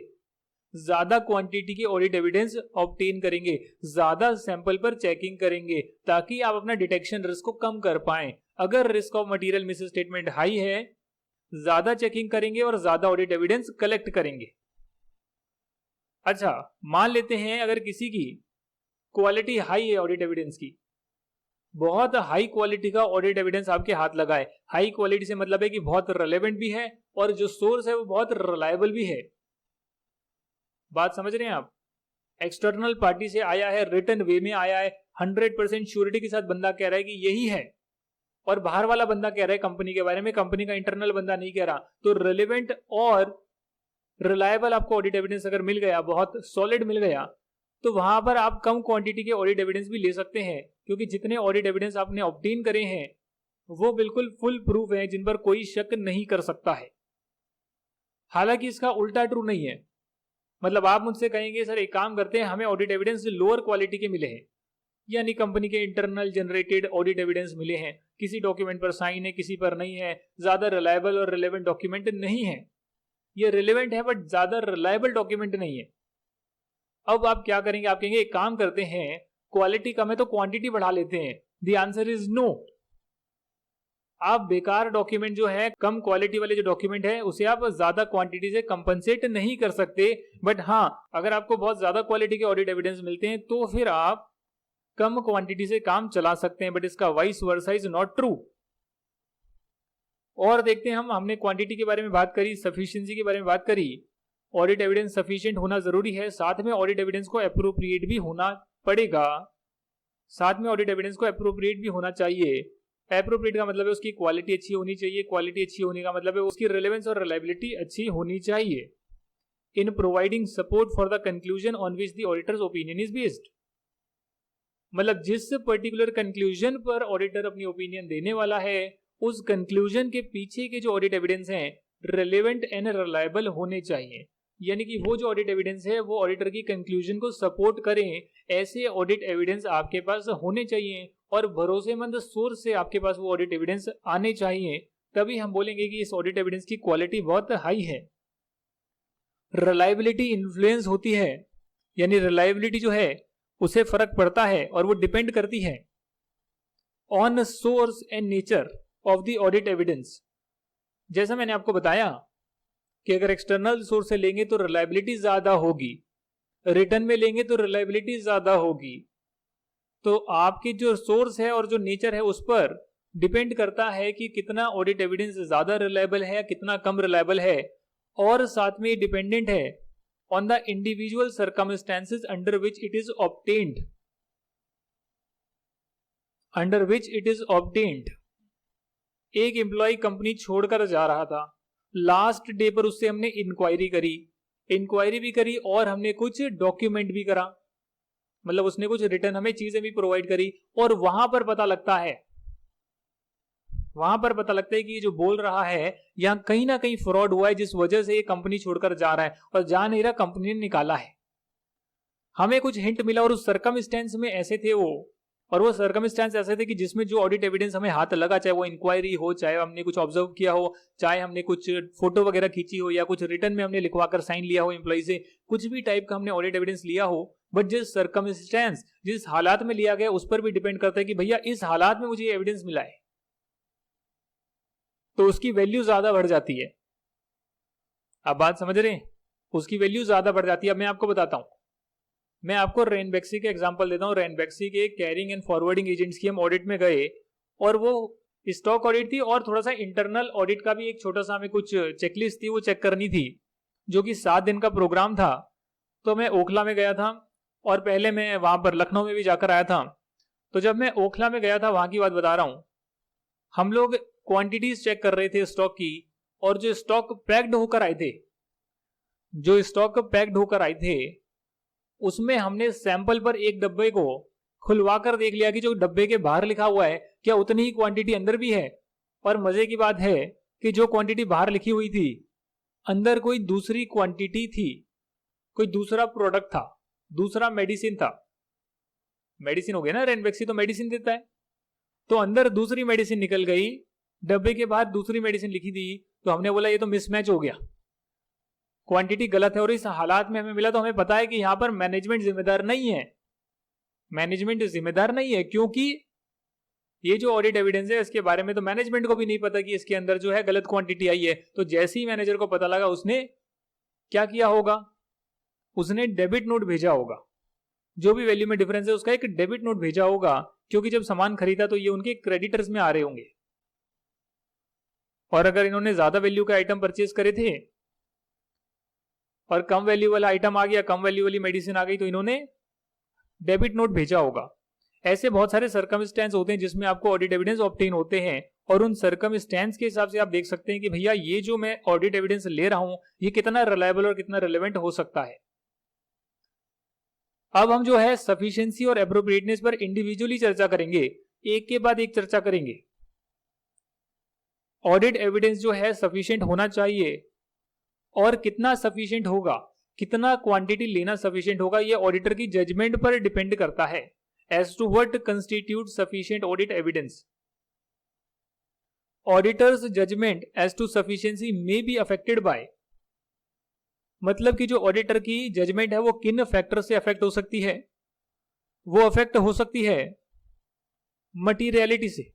ज्यादा क्वांटिटी के ऑडिट एविडेंस ऑब्टेन करेंगे, ज्यादा सैंपल पर चेकिंग करेंगे, ताकि आप अपना डिटेक्शन रिस्क को कम कर पाएं। अगर risk of material misstatement high है, ज्यादा चेकिंग करेंगे और ज्यादा ऑडिट एविडेंस कलेक्ट करेंगे। अच्छा, मान लेते हैं अगर किसी की क्वालिटी हाई है ऑडिट एविडेंस की, बहुत हाई क्वालिटी का ऑडिट एविडेंस आपके हाथ लगा है। हाई क्वालिटी से मतलब है कि बहुत रेलेवेंट भी है और जो सोर्स है वो बहुत रिलायबल भी है। बात समझ रहे हैं आप? एक्सटर्नल पार्टी से आया है, रिटन वे में आया है, 100% श्योरिटी के साथ बंदा कह रहा है कि यही है, और बाहर वाला बंदा कह रहा है कंपनी के बारे में, कंपनी का इंटरनल बंदा नहीं कह रहा। तो रेलेवेंट और रिलायबल आपको ऑडिट एविडेंस अगर मिल गया, बहुत सॉलिड मिल गया, तो वहां पर आप कम क्वांटिटी के ऑडिट एविडेंस भी ले सकते हैं, क्योंकि जितने ऑडिट एविडेंस आपने ऑब्टेन करे हैं वो बिल्कुल फुल प्रूफ है, जिन पर कोई शक नहीं कर सकता है। हालांकि इसका उल्टा ट्रू नहीं है। मतलब आप मुझसे कहेंगे सर एक काम करते हैं, हमें ऑडिट एविडेंस लोअर क्वालिटी के मिले हैं, यानी कंपनी के इंटरनल जनरेटेड ऑडिट एविडेंस मिले हैं, किसी डॉक्यूमेंट पर साइन है, किसी पर नहीं है, ज्यादा रिलायबल और रिलेवेंट डॉक्यूमेंट नहीं है। ये रिलेवेंट है बट ज्यादा रिलायबल डॉक्यूमेंट नहीं है। अब आप क्या करेंगे? आप कहेंगे एक काम करते हैं, क्वालिटी कम है तो क्वांटिटी बढ़ा लेते हैं। The answer is no. आप बेकार डॉक्यूमेंट जो है, कम क्वालिटी वाले जो डॉक्यूमेंट है, उसे आप ज्यादा क्वांटिटी से कंपनसेट नहीं कर सकते। बट हाँ, अगर आपको बहुत ज्यादा क्वालिटी के ऑडिट एविडेंस मिलते हैं तो फिर आप कम क्वांटिटी से काम चला सकते हैं। बट इसका vice versa is not true. और देखते हैं, हमने क्वांटिटी के बारे में बात करी, सफिशिएंसी के बारे में बात करी, ऑडिट एविडेंस सफिशिएंट होना जरूरी है, साथ में ऑडिट एविडेंस को एप्रोप्रिएट भी होना पड़ेगा, साथ में ऑडिट एविडेंस को एप्रोप्रिएट भी होना चाहिए। एप्रोप्रिएट का मतलब है उसकी क्वालिटी अच्छी होनी चाहिए, क्वालिटी अच्छी होने का मतलब है उसकी रिलेवेंस और रिलायबिलिटी अच्छी होनी चाहिए। In providing support for the conclusion on which the auditors opinion is based, मतलब जिस पर्टिकुलर कंक्लूजन पर ऑडिटर अपनी ओपिनियन देने वाला है, उस कंक्लूजन के पीछे के जो ऑडिट एविडेंस हैं रिलेवेंट एंड रिलायबल होने चाहिए। यानी कि वो जो ऑडिट एविडेंस है वो ऑडिटर की कंक्लूजन को सपोर्ट करें, ऐसे ऑडिट एविडेंस आपके पास होने चाहिए और भरोसेमंद सोर्स से आपके पास वो ऑडिट एविडेंस आने चाहिए। तभी हम बोलेंगे कि इस ऑडिट एविडेंस की क्वालिटी बहुत हाई है। रिलायबिलिटी इन्फ्लुएंस होती है, यानी रिलायबिलिटी जो है उसे फर्क पड़ता है और वो डिपेंड करती है on source and nature of the audit evidence. जैसा मैंने आपको बताया कि अगर एक्सटर्नल सोर्स से लेंगे तो रिलायबिलिटी ज्यादा होगी, रिटर्न में लेंगे तो रिलायबिलिटी ज्यादा होगी। तो आपकी जो सोर्स है और जो नेचर है उस पर डिपेंड करता है कि कितना ऑडिट एविडेंस ज्यादा रिलायबल है, कितना कम रिलायबल है, और साथ में डिपेंडेंट है on the individual circumstances under which it is obtained, under which it is obtained. एक एम्प्लॉय कंपनी छोड़कर जा रहा था, लास्ट डे पर उससे हमने इंक्वायरी भी करी और हमने कुछ डॉक्यूमेंट भी करा, मतलब उसने कुछ रिटर्न हमें चीजें भी प्रोवाइड करी, और वहां पर पता लगता है कि ये जो बोल रहा है यहां कहीं ना कहीं फ्रॉड हुआ है, जिस वजह से ये कंपनी छोड़कर जा रहा है, और जा नहीं रहा, कंपनी ने निकाला है। हमें कुछ हिंट मिला और उस सर्कमस्टेंस में ऐसे थे वो और वो सर्कमस्टेंस ऐसे थे कि जिसमें जो ऑडिट एविडेंस हमें हाथ लगा, चाहे वो इंक्वायरी हो, चाहे हमने कुछ ऑब्जर्व किया हो, चाहे हमने कुछ फोटो वगैरह खींची हो, या कुछ रिटर्न में हमने लिखवाकर साइन लिया हो एम्प्लॉय से, कुछ भी टाइप का हमने ऑडिट एविडेंस लिया हो, बट जिस सर्कमस्टेंस, जिस हालात में लिया गया उस पर भी डिपेंड करता है कि भैया इस हालात में मुझे एविडेंस मिला है, तो उसकी वैल्यू ज्यादा बढ़ जाती है। आप बात समझ रहे हैं? उसकी वैल्यू ज्यादा बढ़ जाती है। अब मैं आपको बताता हूं, मैं आपको रेनबैक्सी का एग्जांपल देता हूं। रेनबैक्सी के कैरिंग एंड फॉरवर्डिंग एजेंट्स की हम ऑडिट में गए, और वो स्टॉक ऑडिट थी और थोड़ा सा इंटरनल ऑडिट का भी एक छोटा सा हमें कुछ चेकलिस्ट थी, वो चेक करनी थी, जो कि 7 दिन का प्रोग्राम था। तो मैं ओखला में गया था, और पहले मैं वहां पर लखनऊ में भी जाकर आया था। तो जब मैं ओखला में गया था, वहां की बात बता रहा हूं, हम लोग क्वांटिटीज चेक कर रहे थे स्टॉक की, और जो स्टॉक पैक्ड होकर आए थे, जो स्टॉक पैक्ड होकर आए थे, उसमें हमने सैंपल पर एक डब्बे को खुलवाकर देख लिया कि जो डब्बे के बाहर लिखा हुआ है क्या उतनी ही क्वांटिटी अंदर भी है। और मजे की बात है कि जो क्वांटिटी बाहर लिखी हुई थी, अंदर कोई दूसरी क्वांटिटी थी, कोई दूसरा प्रोडक्ट था, दूसरा मेडिसिन था। मेडिसिन हो गया ना, रेनबैक्सी तो मेडिसिन देता है, तो अंदर दूसरी मेडिसिन निकल गई, डब्बे के बाहर दूसरी मेडिसिन लिखी थी। तो हमने बोला ये तो मिसमैच हो गया, क्वांटिटी गलत है। और इस हालात में हमें मिला, तो हमें पता है कि यहां पर मैनेजमेंट जिम्मेदार नहीं है, मैनेजमेंट जिम्मेदार नहीं है, क्योंकि ये जो ऑडिट एविडेंस है इसके बारे में तो मैनेजमेंट को भी नहीं पता कि इसके अंदर जो है गलत क्वांटिटी आई है। तो जैसे ही मैनेजर को पता लगा, उसने क्या किया होगा, उसने डेबिट नोट भेजा होगा, जो भी वैल्यू में डिफरेंस है उसका एक डेबिट नोट भेजा होगा, क्योंकि जब सामान खरीदा तो ये उनके क्रेडिटर्स में आ रहे होंगे। और अगर इन्होंने ज्यादा वैल्यू के आइटम परचेज करे थे और कम वैल्यू वाला आइटम आ गया, कम वैल्यू वाली मेडिसिन आ गई, तो इन्होंने डेबिट नोट भेजा होगा। ऐसे बहुत सारे सर्कमस्टेंस होते हैं जिसमें आपको ऑडिट एविडेंस ऑब्टेन होते हैं, और उन सर्कमस्टेंस के हिसाब से आप देख सकते हैं कि भैया ये जो मैं ऑडिट एविडेंस ले रहा हूं ये कितना रिलायबल और कितना रिलेवेंट हो सकता है। अब हम जो है सफिशिएंसी और एप्रोप्रिएटनेस पर इंडिविजुअली चर्चा करेंगे, एक के बाद एक चर्चा करेंगे। ऑडिट एविडेंस जो है सफिशिएंट होना चाहिए, और कितना सफिशिएंट होगा, कितना क्वांटिटी लेना सफिशिएंट होगा, ये ऑडिटर की जजमेंट पर डिपेंड करता है। As to what constitute sufficient audit evidence, auditor's judgment as to sufficiency may be affected by, मतलब कि जो ऑडिटर की जजमेंट है वो किन फैक्टर से अफेक्ट हो सकती है, वो अफेक्ट हो सकती है मटीरियलिटी से,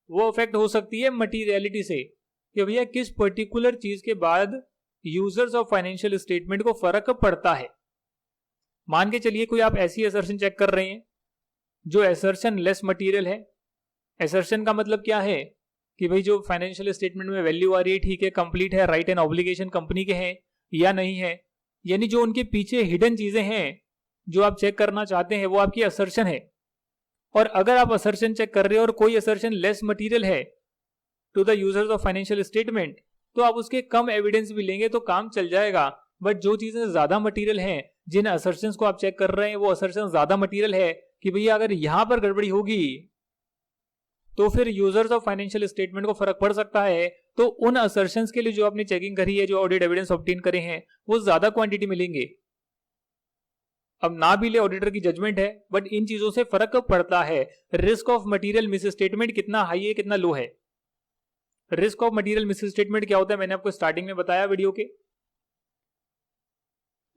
वो अफेक्ट हो सकती है मटीरियलिटी से, कि भैया किस पर्टिकुलर चीज के बाद यूजर्स ऑफ फाइनेंशियल स्टेटमेंट को फर्क पड़ता है। मान के चलिए कोई आप ऐसी असर्शन चेक कर रहे हैं जो असर्शन लेस मटेरियल है। असर्शन का मतलब क्या है कि भाई जो फाइनेंशियल स्टेटमेंट में वैल्यू आ रही है ठीक है, कंप्लीट है, राइट एंड ऑब्लिगेशन कंपनी के हैं या नहीं है, यानी जो उनके पीछे हिडन चीजें हैं जो आप चेक करना चाहते हैं वो आपकी असर्शन है। और अगर आप असर्शन चेक कर रहे हो और कोई असर्शन लेस मटेरियल है to the users of financial statement, तो आप उसके कम एविडेंस भी लेंगे तो काम चल जाएगा। बट जो चीजें ज्यादा मटेरियल हैं, जिन असर्शंस को आप चेक कर रहे हैं वो असर्शन ज्यादा मटेरियल है कि भैया अगर यहां पर गड़बड़ी होगी तो फिर यूजर्स ऑफ फाइनेंशियल स्टेटमेंट को फर्क पड़ सकता है। तो उन असर्शंस के लिए जो आपने चेकिंग करी है, जो ऑडिट एविडेंस ऑब्टेन करे हैं, वो ज्यादा क्वांटिटी मिलेंगे। अब ना भी ले, ऑडिटर की जजमेंट है, बट इन चीजों से फर्क पड़ता है। Risk of material miss statement कितना हाई है, कितना लो है। Risk of material miss statement क्या होता है, मैंने आपको स्टार्टिंग में बताया वीडियो के।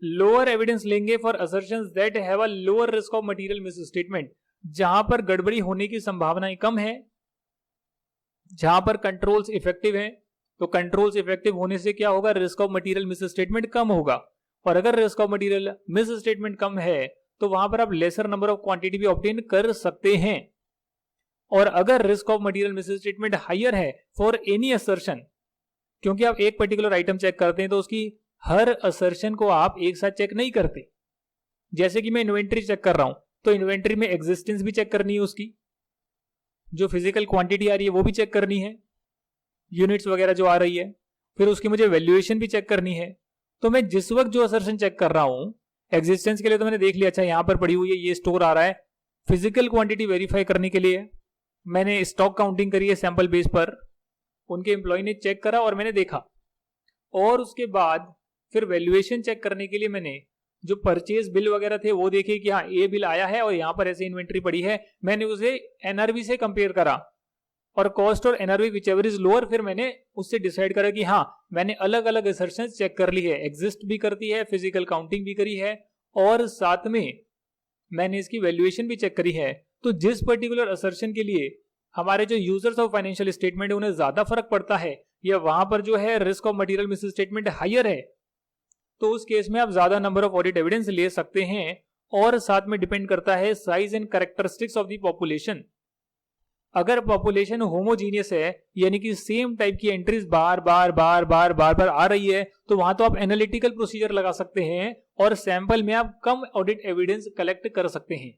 लोअर एविडेंस लेंगे for assertions that have a lower risk of material miss statement, जहां पर गड़बड़ी होने की संभावनाएं कम है, जहां पर कंट्रोल्स इफेक्टिव हैं। तो कंट्रोल्स इफेक्टिव होने से क्या होगा, risk of material misstatement कम होगा। और अगर risk of material misstatement कम है तो वहां पर आप लेसर नंबर ऑफ क्वांटिटी भी ऑब्टेन कर सकते हैं। और अगर risk of material misstatement higher है फॉर एनी असर्शन, क्योंकि आप एक पर्टिकुलर आइटम चेक करते हैं तो उसकी हर असर्शन को आप एक साथ चेक नहीं करते। जैसे कि मैं इन्वेंट्री चेक कर रहा हूं तो इन्वेंट्री में एग्जिस्टेंस भी चेक करनी है, उसकी जो फिजिकल क्वांटिटी आ रही है वो भी चेक करनी है, यूनिट्स वगैरह जो आ रही है, फिर उसकी मुझे वैल्यूएशन भी चेक करनी है। तो मैं जिस वक्त जो असर्शन चेक कर रहा हूं, एग्जिस्टेंस के लिए तो मैंने देख लिया, अच्छा यहां पर पड़ी हुई है, ये स्टोर आ रहा है। फिजिकल क्वांटिटी वेरीफाई करने के लिए मैंने स्टॉक काउंटिंग करी है सैंपल बेस पर, उनके एम्प्लॉय ने चेक करा और मैंने देखा। और उसके बाद फिर वैल्यूएशन चेक करने के लिए मैंने जो परचेज बिल वगैरह थे वो देखे कि हाँ ये बिल आया है और यहाँ पर ऐसे इन्वेंट्री पड़ी है, मैंने उसे एनआरवी से कंपेयर करा और कॉस्ट और NRV which ever is lower, फिर मैंने उससे डिसाइड करा कि हाँ मैंने अलग अलग असर्शंस चेक कर ली है, एग्जिस्ट भी करती है, फिजिकल काउंटिंग भी करी है और साथ में मैंने इसकी वैल्यूएशन भी चेक करी है। तो जिस पर्टिकुलर असर्शन के लिए हमारे जो यूजर्स ऑफ फाइनेंशियल स्टेटमेंट है उन्हें ज्यादा फर्क पड़ता है या वहां पर जो है risk of material misstatement higher है, तो उस केस में आप ज्यादा नंबर ऑफ ऑडिट एविडेंस ले सकते हैं। और साथ में डिपेंड करता है size and characteristics of the population. अगर पॉपुलेशन होमोजीनियस है यानी कि सेम टाइप की एंट्रीज बार बार बार बार बार बार आ रही है, तो वहां तो आप एनालिटिकल प्रोसीजर लगा सकते हैं और सैंपल में आप कम ऑडिट एविडेंस कलेक्ट कर सकते हैं,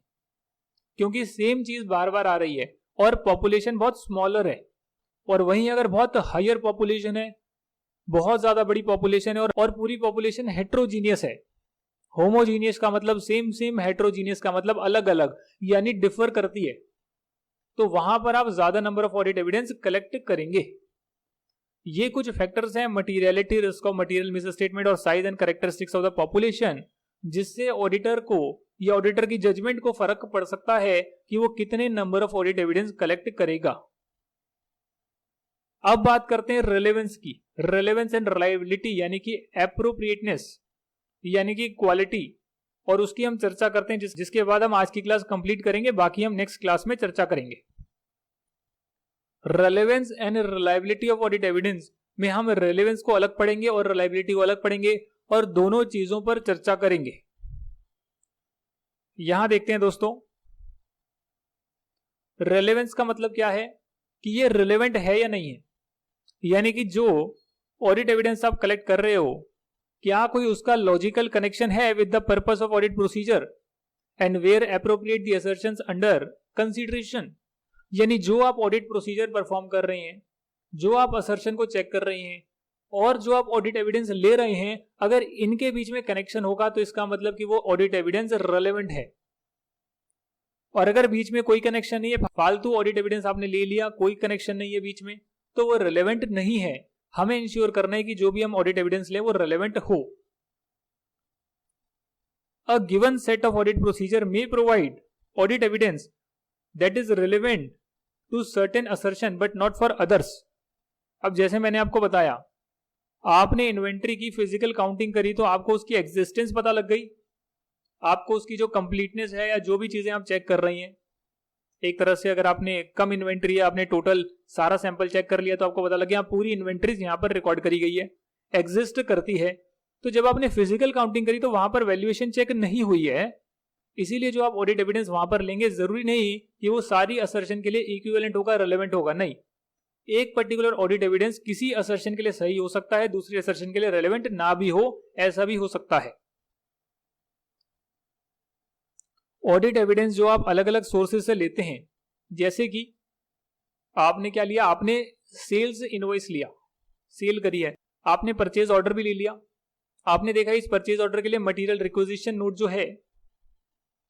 क्योंकि सेम चीज बार बार आ रही है और पॉपुलेशन बहुत स्मॉलर है। और वहीं अगर बहुत हायर पॉपुलेशन है, बहुत ज्यादा बड़ी पॉपुलेशन है और पूरी पॉपुलेशन हेट्रोजीनियस है, होमोजीनियस का मतलब सेम सेम, हेट्रोजीनियस का मतलब अलग अलग यानी डिफर करती है, तो वहां पर आप ज्यादा number of audit evidence collect करेंगे। ये कुछ फैक्टर्स हैं, materiality, risk of material misstatement और size and characteristics of the population, जिससे ऑडिटर को या ऑडिटर की जजमेंट को फर्क पड़ सकता है कि वो कितने number of audit evidence collect करेगा। अब बात करते हैं रिलेवेंस की। रिलेवेंस एंड रिलायबिलिटी यानी कि एप्रोप्रिएटनेस यानी कि क्वालिटी, और उसकी हम चर्चा करते हैं जिसके बाद हम आज की क्लास कंप्लीट करेंगे, बाकी हम नेक्स्ट क्लास में चर्चा करेंगे। Relevance and reliability of audit evidence में हम रेलेवेंस को अलग पढ़ेंगे और रिलायबिलिटी को अलग पढ़ेंगे और दोनों चीजों पर चर्चा करेंगे। यहां देखते हैं दोस्तों, रेलेवेंस का मतलब क्या है कि ये रिलेवेंट है या नहीं है, यानी कि जो ऑडिट एविडेंस आप कलेक्ट कर रहे हो क्या कोई उसका लॉजिकल कनेक्शन है with the purpose of audit procedure and where appropriate the assertions under consideration. यानी जो आप ऑडिट प्रोसीजर परफॉर्म कर रहे हैं, जो आप असर्शन को चेक कर रहे हैं और जो आप ऑडिट एविडेंस ले रहे हैं, अगर इनके बीच में कनेक्शन होगा तो इसका मतलब कि वो ऑडिट एविडेंस रेलेवेंट है। और अगर बीच में कोई कनेक्शन नहीं है, फालतू ऑडिट एविडेंस आपने ले लिया, कोई कनेक्शन नहीं है बीच में, तो वो रेलेवेंट नहीं है। हमें इंश्योर करना है कि जो भी हम ऑडिट एविडेंस लें वो रेलेवेंट हो। A given set of audit procedure may provide audit evidence that is relevant to certain assertion but not for others. अब जैसे मैंने आपको बताया, आपने इन्वेंट्री की फिजिकल काउंटिंग करी तो आपको उसकी एग्जिस्टेंस पता लग गई, आपको उसकी जो कंप्लीटनेस है या जो भी चीजें आप चेक कर रही हैं, एक तरह से अगर आपने कम इन्वेंट्री है, आपने टोटल सारा सैंपल चेक कर लिया तो आपको पता लग गया पूरी इन्वेंट्रीज यहाँ पर रिकॉर्ड करी गई है, एग्जिस्ट करती है। तो जब आपने फिजिकल काउंटिंग करी तो वहां पर वैल्यूएशन चेक नहीं हुई है, इसीलिए जो आप ऑडिट एविडेंस वहां पर लेंगे जरूरी नहीं कि वो सारी असर्शन के लिए इक्विवेलेंट होगा, रेलेवेंट होगा, नहीं। एक पर्टिकुलर ऑडिट एविडेंस किसी असर्शन के लिए सही हो सकता है, दूसरी असर्शन के लिए रेलेवेंट ना भी हो, ऐसा भी हो सकता है। ऑडिट एविडेंस जो आप अलग अलग सोर्सेज से लेते हैं, जैसे कि आपने क्या लिया, आपने सेल्स इनवॉइस लिया, सेल करी है, आपने परचेज ऑर्डर भी ले लिया, आपने देखा इस परचेज ऑर्डर के लिए मटेरियल रिक्विजिशन नोट जो है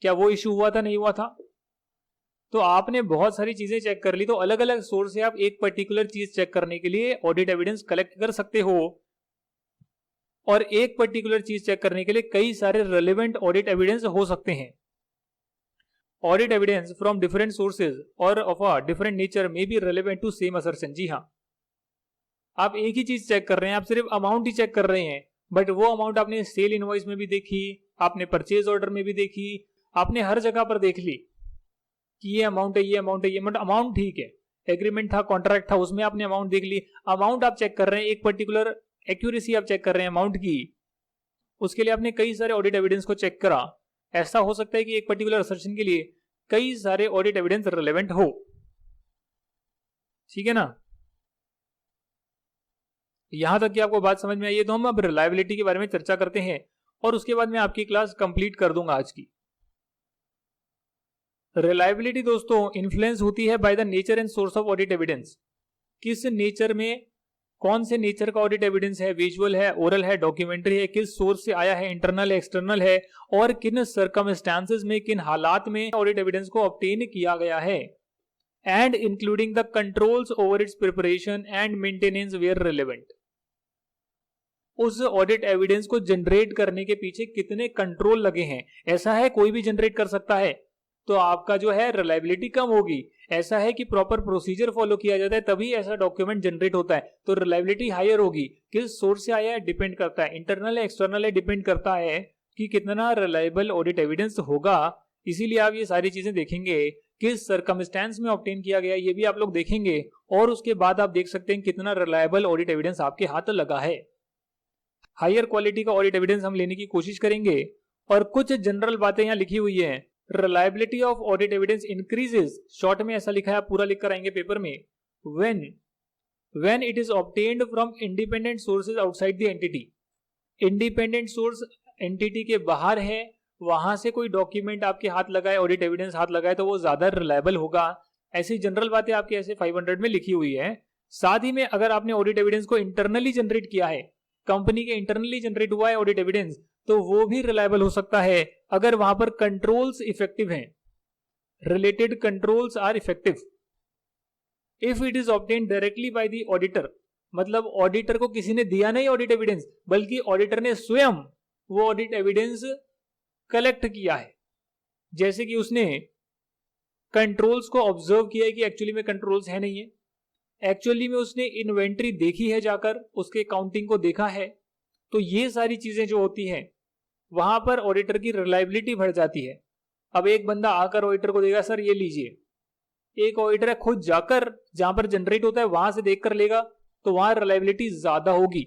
क्या वो इशू हुआ था, नहीं हुआ था। तो आपने बहुत सारी चीजें चेक कर ली, तो अलग अलग सोर्स से आप एक पर्टिकुलर चीज चेक करने के लिए ऑडिट एविडेंस कलेक्ट कर सकते हो, और एक पर्टिकुलर चीज चेक करने के लिए कई सारे रेलेवेंट ऑडिट एविडेंस हो सकते हैं। Audit evidence from different sources और of a different nature may be relevant to same assertion. जी हाँ, आप एक ही चीज चेक कर रहे हैं, आप सिर्फ अमाउंट ही चेक कर रहे हैं, बट वो अमाउंट आपने सेल इनवॉइस में भी देखी, आपने परचेज ऑर्डर में भी देखी, आपने हर जगह पर देख ली कि ये अमाउंट है, ये अमाउंट है, ये अमाउंट ठीक है, एग्रीमेंट था, कॉन्ट्रैक्ट था, उसमें आपने अमाउंट देख ली, अमाउंट आप चेक कर रहे हैं, एक पर्टिकुलर एक्यूरेसी आप चेक कर रहे हैं अमाउंट की, उसके लिए आपने कई सारे ऑडिट एविडेंस को चेक करा। ऐसा हो सकता है कि एक पर्टिकुलर असर्शन के लिए कई सारे ऑडिट एविडेंस रिलेवेंट हो, ठीक है ना। यहां तक कि आपको बात समझ में आई है, तो हम अब रिलायबिलिटी के बारे में चर्चा करते हैं और उसके बाद मैं आपकी क्लास कंप्लीट कर दूंगा आज की। रिलायबिलिटी दोस्तों इन्फ्लुएंस होती है by the nature and source of audit evidence. किस नेचर में, कौन से नेचर का ऑडिट एविडेंस है, विजुअल है, ओरल है, डॉक्यूमेंट्री है, किस सोर्स से आया है, इंटरनल है, एक्सटर्नल है, और किन सर्कमस्टांसेस में, किन हालात में ऑडिट एविडेंस को ऑब्टेन किया गया है, and including the controls over its preparation and maintenance where relevant. उस ऑडिट एविडेंस को जनरेट करने के पीछे कितने कंट्रोल लगे हैं। ऐसा है कोई भी जनरेट कर सकता है तो आपका जो है रिलायबिलिटी कम होगी। ऐसा है कि प्रॉपर प्रोसीजर फॉलो किया जाता है तभी ऐसा डॉक्यूमेंट जनरेट होता है तो रिलायबिलिटी हायर होगी। किस सोर्स से आया है डिपेंड करता है, इंटरनल है एक्सटर्नल है डिपेंड करता है कि कितना रिलायबल ऑडिट एविडेंस होगा। इसीलिए आप ये सारी चीजें देखेंगे, किस सर्कमस्टेंस में ऑब्टेन किया गया ये भी आप लोग देखेंगे और उसके बाद आप देख सकते हैं कितना रिलायबल ऑडिट एविडेंस आपके हाथ लगा है। हायर क्वालिटी का ऑडिट एविडेंस हम लेने की कोशिश करेंगे और कुछ जनरल बातें यहाँ लिखी हुई है। Reliability of audit evidence increases, short में ऐसा लिखा है, पूरा लिख कर आएंगे पेपर में, when it is obtained from independent sources outside the entity. Independent source entity के बाहर है, वहां से कोई डॉक्यूमेंट आपके हाथ लगाए, ऑडिट एविडेंस हाथ लगाए तो वो ज्यादा रिलायबल होगा। ऐसी जनरल बातें आपके ऐसे 500 में लिखी हुई है। साथ ही में अगर आपने ऑडिट एविडेंस को इंटरनली जनरेट किया है, कंपनी के इंटरनली जनरेट हुआ है ऑडिट एविडेंस, तो वो भी रिलायबल हो सकता है अगर वहां पर कंट्रोल्स इफेक्टिव हैं, related controls are effective. If it is obtained directly by the auditor, मतलब ऑडिटर को किसी ने दिया नहीं ऑडिट एविडेंस बल्कि ऑडिटर ने स्वयं वो ऑडिट एविडेंस कलेक्ट किया है। जैसे कि उसने कंट्रोल्स को ऑब्जर्व किया है कि एक्चुअली में कंट्रोल्स है नहीं है, एक्चुअली में उसने इन्वेंट्री देखी है, जाकर उसके काउंटिंग को देखा है, तो ये सारी चीजें जो होती हैं वहां पर ऑडिटर की रिलायबिलिटी बढ़ जाती है। अब एक बंदा आकर ऑडिटर को देगा सर ये लीजिए, एक ऑडिटर खुद जाकर जहां पर जनरेट होता है वहां से देख कर लेगा तो वहां रिलायबिलिटी ज्यादा होगी।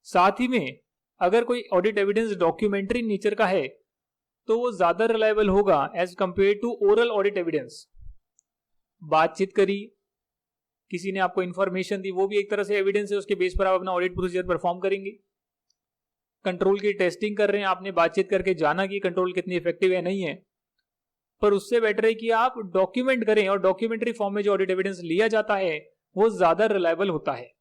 साथ ही में अगर कोई ऑडिट एविडेंस डॉक्यूमेंट्री नेचर का है तो वो ज्यादा रिलायबल होगा as compare to oral audit evidence. बातचीत करी, किसी ने आपको इंफॉर्मेशन दी, वो भी एक तरह से एविडेंस है, उसके बेस पर आप अपना ऑडिट प्रोसीजर परफॉर्म करेंगे। कंट्रोल की टेस्टिंग कर रहे हैं, आपने बातचीत करके जाना कि कंट्रोल कितनी इफेक्टिव है नहीं है, पर उससे बेटर है कि आप डॉक्यूमेंट करें और डॉक्यूमेंट्री फॉर्म में जो ऑडिट एविडेंस लिया जाता है वो ज्यादा रिलायबल होता है।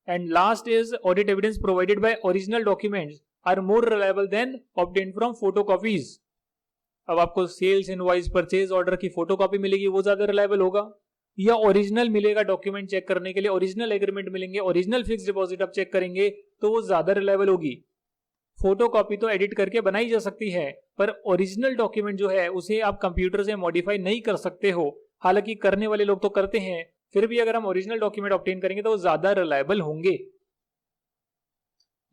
And last is audit evidence provided by original documents are more reliable than obtained from photocopies. अब आपको सेल्स इनवॉइस, परचेज ऑर्डर की फोटोकॉपी मिलेगी, वो ज्यादा रिलायबल होगा, या ओरिजिनल मिलेगा डॉक्यूमेंट चेक करने के लिए, ओरिजिनल एग्रीमेंट मिलेंगे, ओरिजिनल फिक्स डिपॉजिट आप चेक करेंगे तो वो ज्यादा रिलायबल होगी। फोटोकॉपी तो एडिट करके बनाई जा सकती है पर ओरिजिनल डॉक्यूमेंट जो है उसे आप कंप्यूटर से मॉडिफाई नहीं कर सकते हो, हालांकि करने वाले लोग तो करते हैं, फिर भी अगर हम ओरिजिनल डॉक्यूमेंट ऑब्टेन करेंगे तो वो ज्यादा रिलायबल होंगे।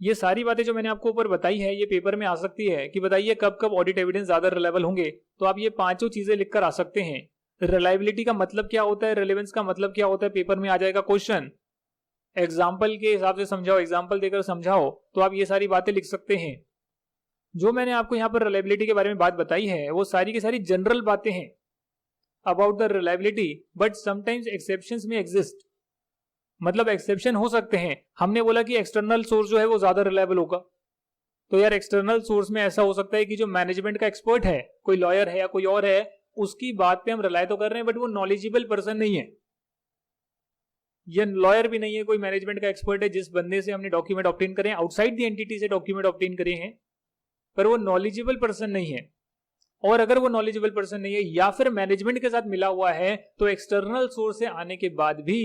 ये सारी बातें जो मैंने आपको ऊपर बताई है ये पेपर में आ सकती है कि बताइए कब कब ऑडिट एविडेंस ज्यादा रिलायबल होंगे, तो आप ये पांचों चीजें लिखकर आ सकते हैं। रिलायबिलिटी का मतलब क्या होता है, रिलेवेंस का मतलब क्या होता है, पेपर में आ जाएगा क्वेश्चन। एग्जाम्पल के हिसाब से समझाओ, एग्जाम्पल देकर समझाओ, तो आप ये सारी बातें लिख सकते हैं। जो मैंने आपको यहाँ पर रिलायबिलिटी के बारे में बात बताई है वो सारी की सारी जनरल बातें हैं about the reliability, but sometimes exceptions में एग्जिस्ट, मतलब एक्सेप्शन हो सकते हैं। हमने बोला कि एक्सटर्नल सोर्स जो है वो ज्यादा रिलायबल होगा, तो यार एक्सटर्नल सोर्स में ऐसा हो सकता है कि जो मैनेजमेंट का एक्सपर्ट है, कोई लॉयर है या कोई और है, उसकी बात पे हम रिलाय तो कर रहे हैं बट वो नॉलेजेबल पर्सन नहीं है, ये लॉयर भी नहीं है, कोई मैनेजमेंट का एक्सपर्ट है, जिस बंदे से हमने डॉक्यूमेंट ऑब्टेन करे आउटसाइड द एंटिटी से डॉक्यूमेंट ऑब्टेन करे हैं, पर वो नॉलेजेबल पर्सन नहीं है। और अगर वो नॉलेजेबल पर्सन नहीं है या फिर मैनेजमेंट के साथ मिला हुआ है तो एक्सटर्नल सोर्स से आने के बाद भी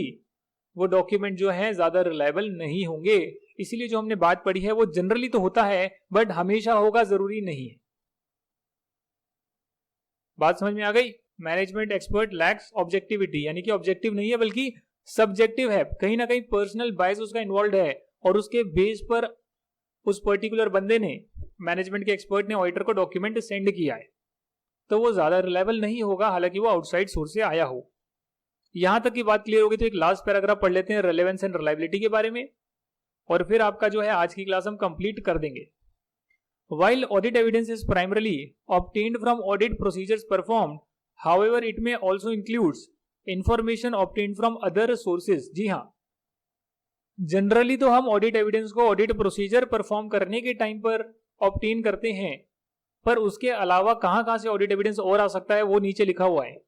वो डॉक्यूमेंट जो है ज्यादा रिलायबल नहीं होंगे। इसीलिए जो हमने बात पढ़ी है वो जनरली तो होता है बट हमेशा होगा जरूरी नहीं है। बात समझ में आ गई? मैनेजमेंट एक्सपर्ट लैक्स ऑब्जेक्टिविटी, यानी कि ऑब्जेक्टिव नहीं है बल्कि सब्जेक्टिव है, कहीं ना कहीं पर्सनल बायस उसका इन्वॉल्व है और उसके बेस पर उस पर्टिकुलर बंदे ने, मैनेजमेंट के एक्सपर्ट ने ऑडिटर को डॉक्यूमेंट सेंड किया है, तो वो ज्यादा रिलायबल नहीं होगा, हालांकि वो आउटसाइड सोर्स से आया हो। यहां तक की बात क्लियर होगी तो एक लास्ट पैराग्राफ पढ़ लेते हैं रेलेवेंस एंड रिलायबिलिटी के बारे में, और फिर आपका जो है आज की क्लास हम कंप्लीट कर देंगे। While audit evidence is primarily obtained from audit procedures performed, however, it may also includes information obtained from other sources. जी हाँ, जनरली तो हम ऑडिट एविडेंस को ऑडिट प्रोसीजर परफॉर्म करने के टाइम पर ऑब्टेन करते हैं, पर उसके अलावा कहां से ऑडिट एविडेंस और आ सकता है वो नीचे लिखा हुआ है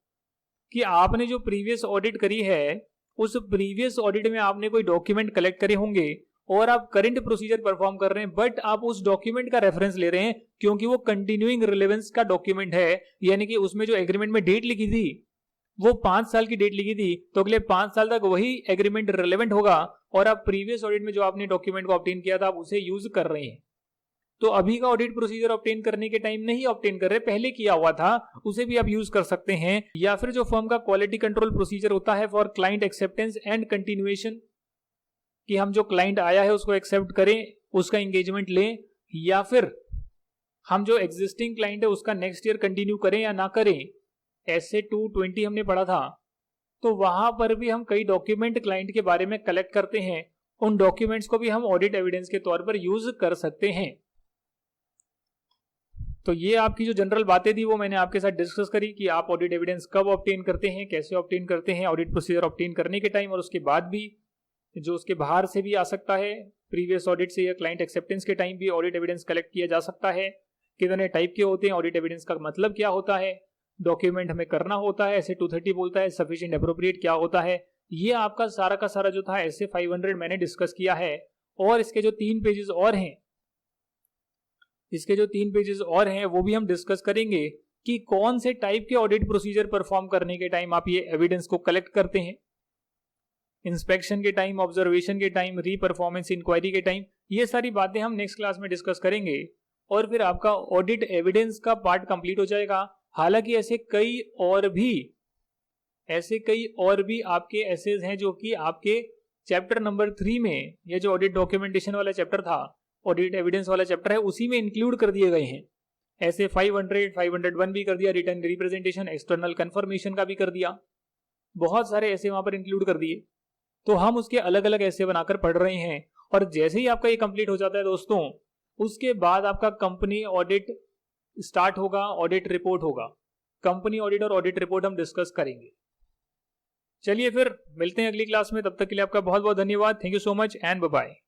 कि आपने जो प्रीवियस ऑडिट करी है उस प्रीवियस ऑडिट में आपने कोई डॉक्यूमेंट कलेक्ट करे होंगे और आप करंट प्रोसीजर परफॉर्म कर रहे हैं, बट आप उस डॉक्यूमेंट का रेफरेंस ले रहे हैं क्योंकि वो कंटिन्यूइंग रिलेवेंस का डॉक्यूमेंट है, यानी कि उसमें जो एग्रीमेंट में डेट लिखी थी वो 5 साल की डेट लिखी थी, तो अगले 5 साल तक वही एग्रीमेंट रिलेवेंट होगा और आप प्रीवियस ऑडिट में जो आपने डॉक्यूमेंट को ऑब्टेन किया था आप उसे यूज कर रहे हैं, तो अभी का ऑडिट प्रोसीजर ऑब्टेन करने के टाइम नहीं ऑब्टेन कर रहे, पहले किया हुआ था, उसे भी आप यूज कर सकते हैं। या फिर जो फर्म का क्वालिटी कंट्रोल प्रोसीजर होता है for client acceptance and continuation, कि हम जो क्लाइंट आया है उसको एक्सेप्ट करें, उसका एंगेजमेंट लें, या फिर हम जो एग्जिस्टिंग क्लाइंट है उसका नेक्स्ट ईयर कंटिन्यू करें या ना करें। ऐसे 220 हमने पढ़ा था, तो वहां पर भी हम कई डॉक्यूमेंट क्लाइंट के बारे में कलेक्ट करते हैं, उन डॉक्यूमेंट्स को भी हम ऑडिट एविडेंस के तौर पर यूज कर सकते हैं। तो ये आपकी जो जनरल बातें थी वो मैंने आपके साथ डिस्कस करी कि आप ऑडिट एविडेंस कब ऑब्टेन करते हैं, कैसे ऑब्टेन करते हैं, ऑडिट प्रोसीजर ऑब्टेन करने के टाइम और उसके बाद भी, जो उसके बाहर से भी आ सकता है, प्रीवियस ऑडिट से या क्लाइंट एक्सेप्टेंस के टाइम भी ऑडिट एविडेंस कलेक्ट किया जा सकता है। कितने टाइप के होते हैं, ऑडिट एविडेंस का मतलब क्या होता है, डॉक्यूमेंट हमें करना होता है, ऐसे 230 बोलता है, सफिशिएंट एप्रोप्रिएट क्या होता है, ये आपका सारा का सारा जो था ऐसे 500 मैंने डिस्कस किया है। और इसके जो 3 पेजेस और हैं, इसके जो 3 पेजेस और हैं वो भी हम डिस्कस करेंगे कि कौन से टाइप के ऑडिट प्रोसीजर परफॉर्म करने के टाइम आप ये एविडेंस को कलेक्ट करते हैं, इंस्पेक्शन के टाइम, ऑब्जर्वेशन के टाइम, री परफॉर्मेंस इंक्वायरी के टाइम, ये सारी बातें हम नेक्स्ट क्लास में डिस्कस करेंगे। और फिर आपका ऑडिट एविडेंस का पार्ट कंप्लीट हो जाएगा। हालांकि ऐसे कई और भी आपके एसेज हैं जो कि आपके चैप्टर नंबर 3 में, ये जो ऑडिट डॉक्यूमेंटेशन वाला चैप्टर था, ऑडिट एविडेंस वाला चैप्टर है, उसी में इंक्लूड कर दिए गए हैं। ऐसे 500, 501 भी कर दिया, रिटर्न रिप्रेजेंटेशन, एक्सटर्नल कंफर्मेशन का भी कर दिया, बहुत सारे ऐसे वहां पर इंक्लूड कर दिए। तो हम उसके अलग अलग ऐसे बनाकर पढ़ रहे हैं। और जैसे ही आपका ये कंप्लीट हो जाता है दोस्तों, उसके बाद आपका कंपनी ऑडिट स्टार्ट होगा, ऑडिट रिपोर्ट होगा। कंपनी ऑडिट और ऑडिट रिपोर्ट हम डिस्कस करेंगे। चलिए फिर मिलते हैं अगली क्लास में, तब तक के लिए आपका बहुत बहुत धन्यवाद। Thank you so much and bye bye.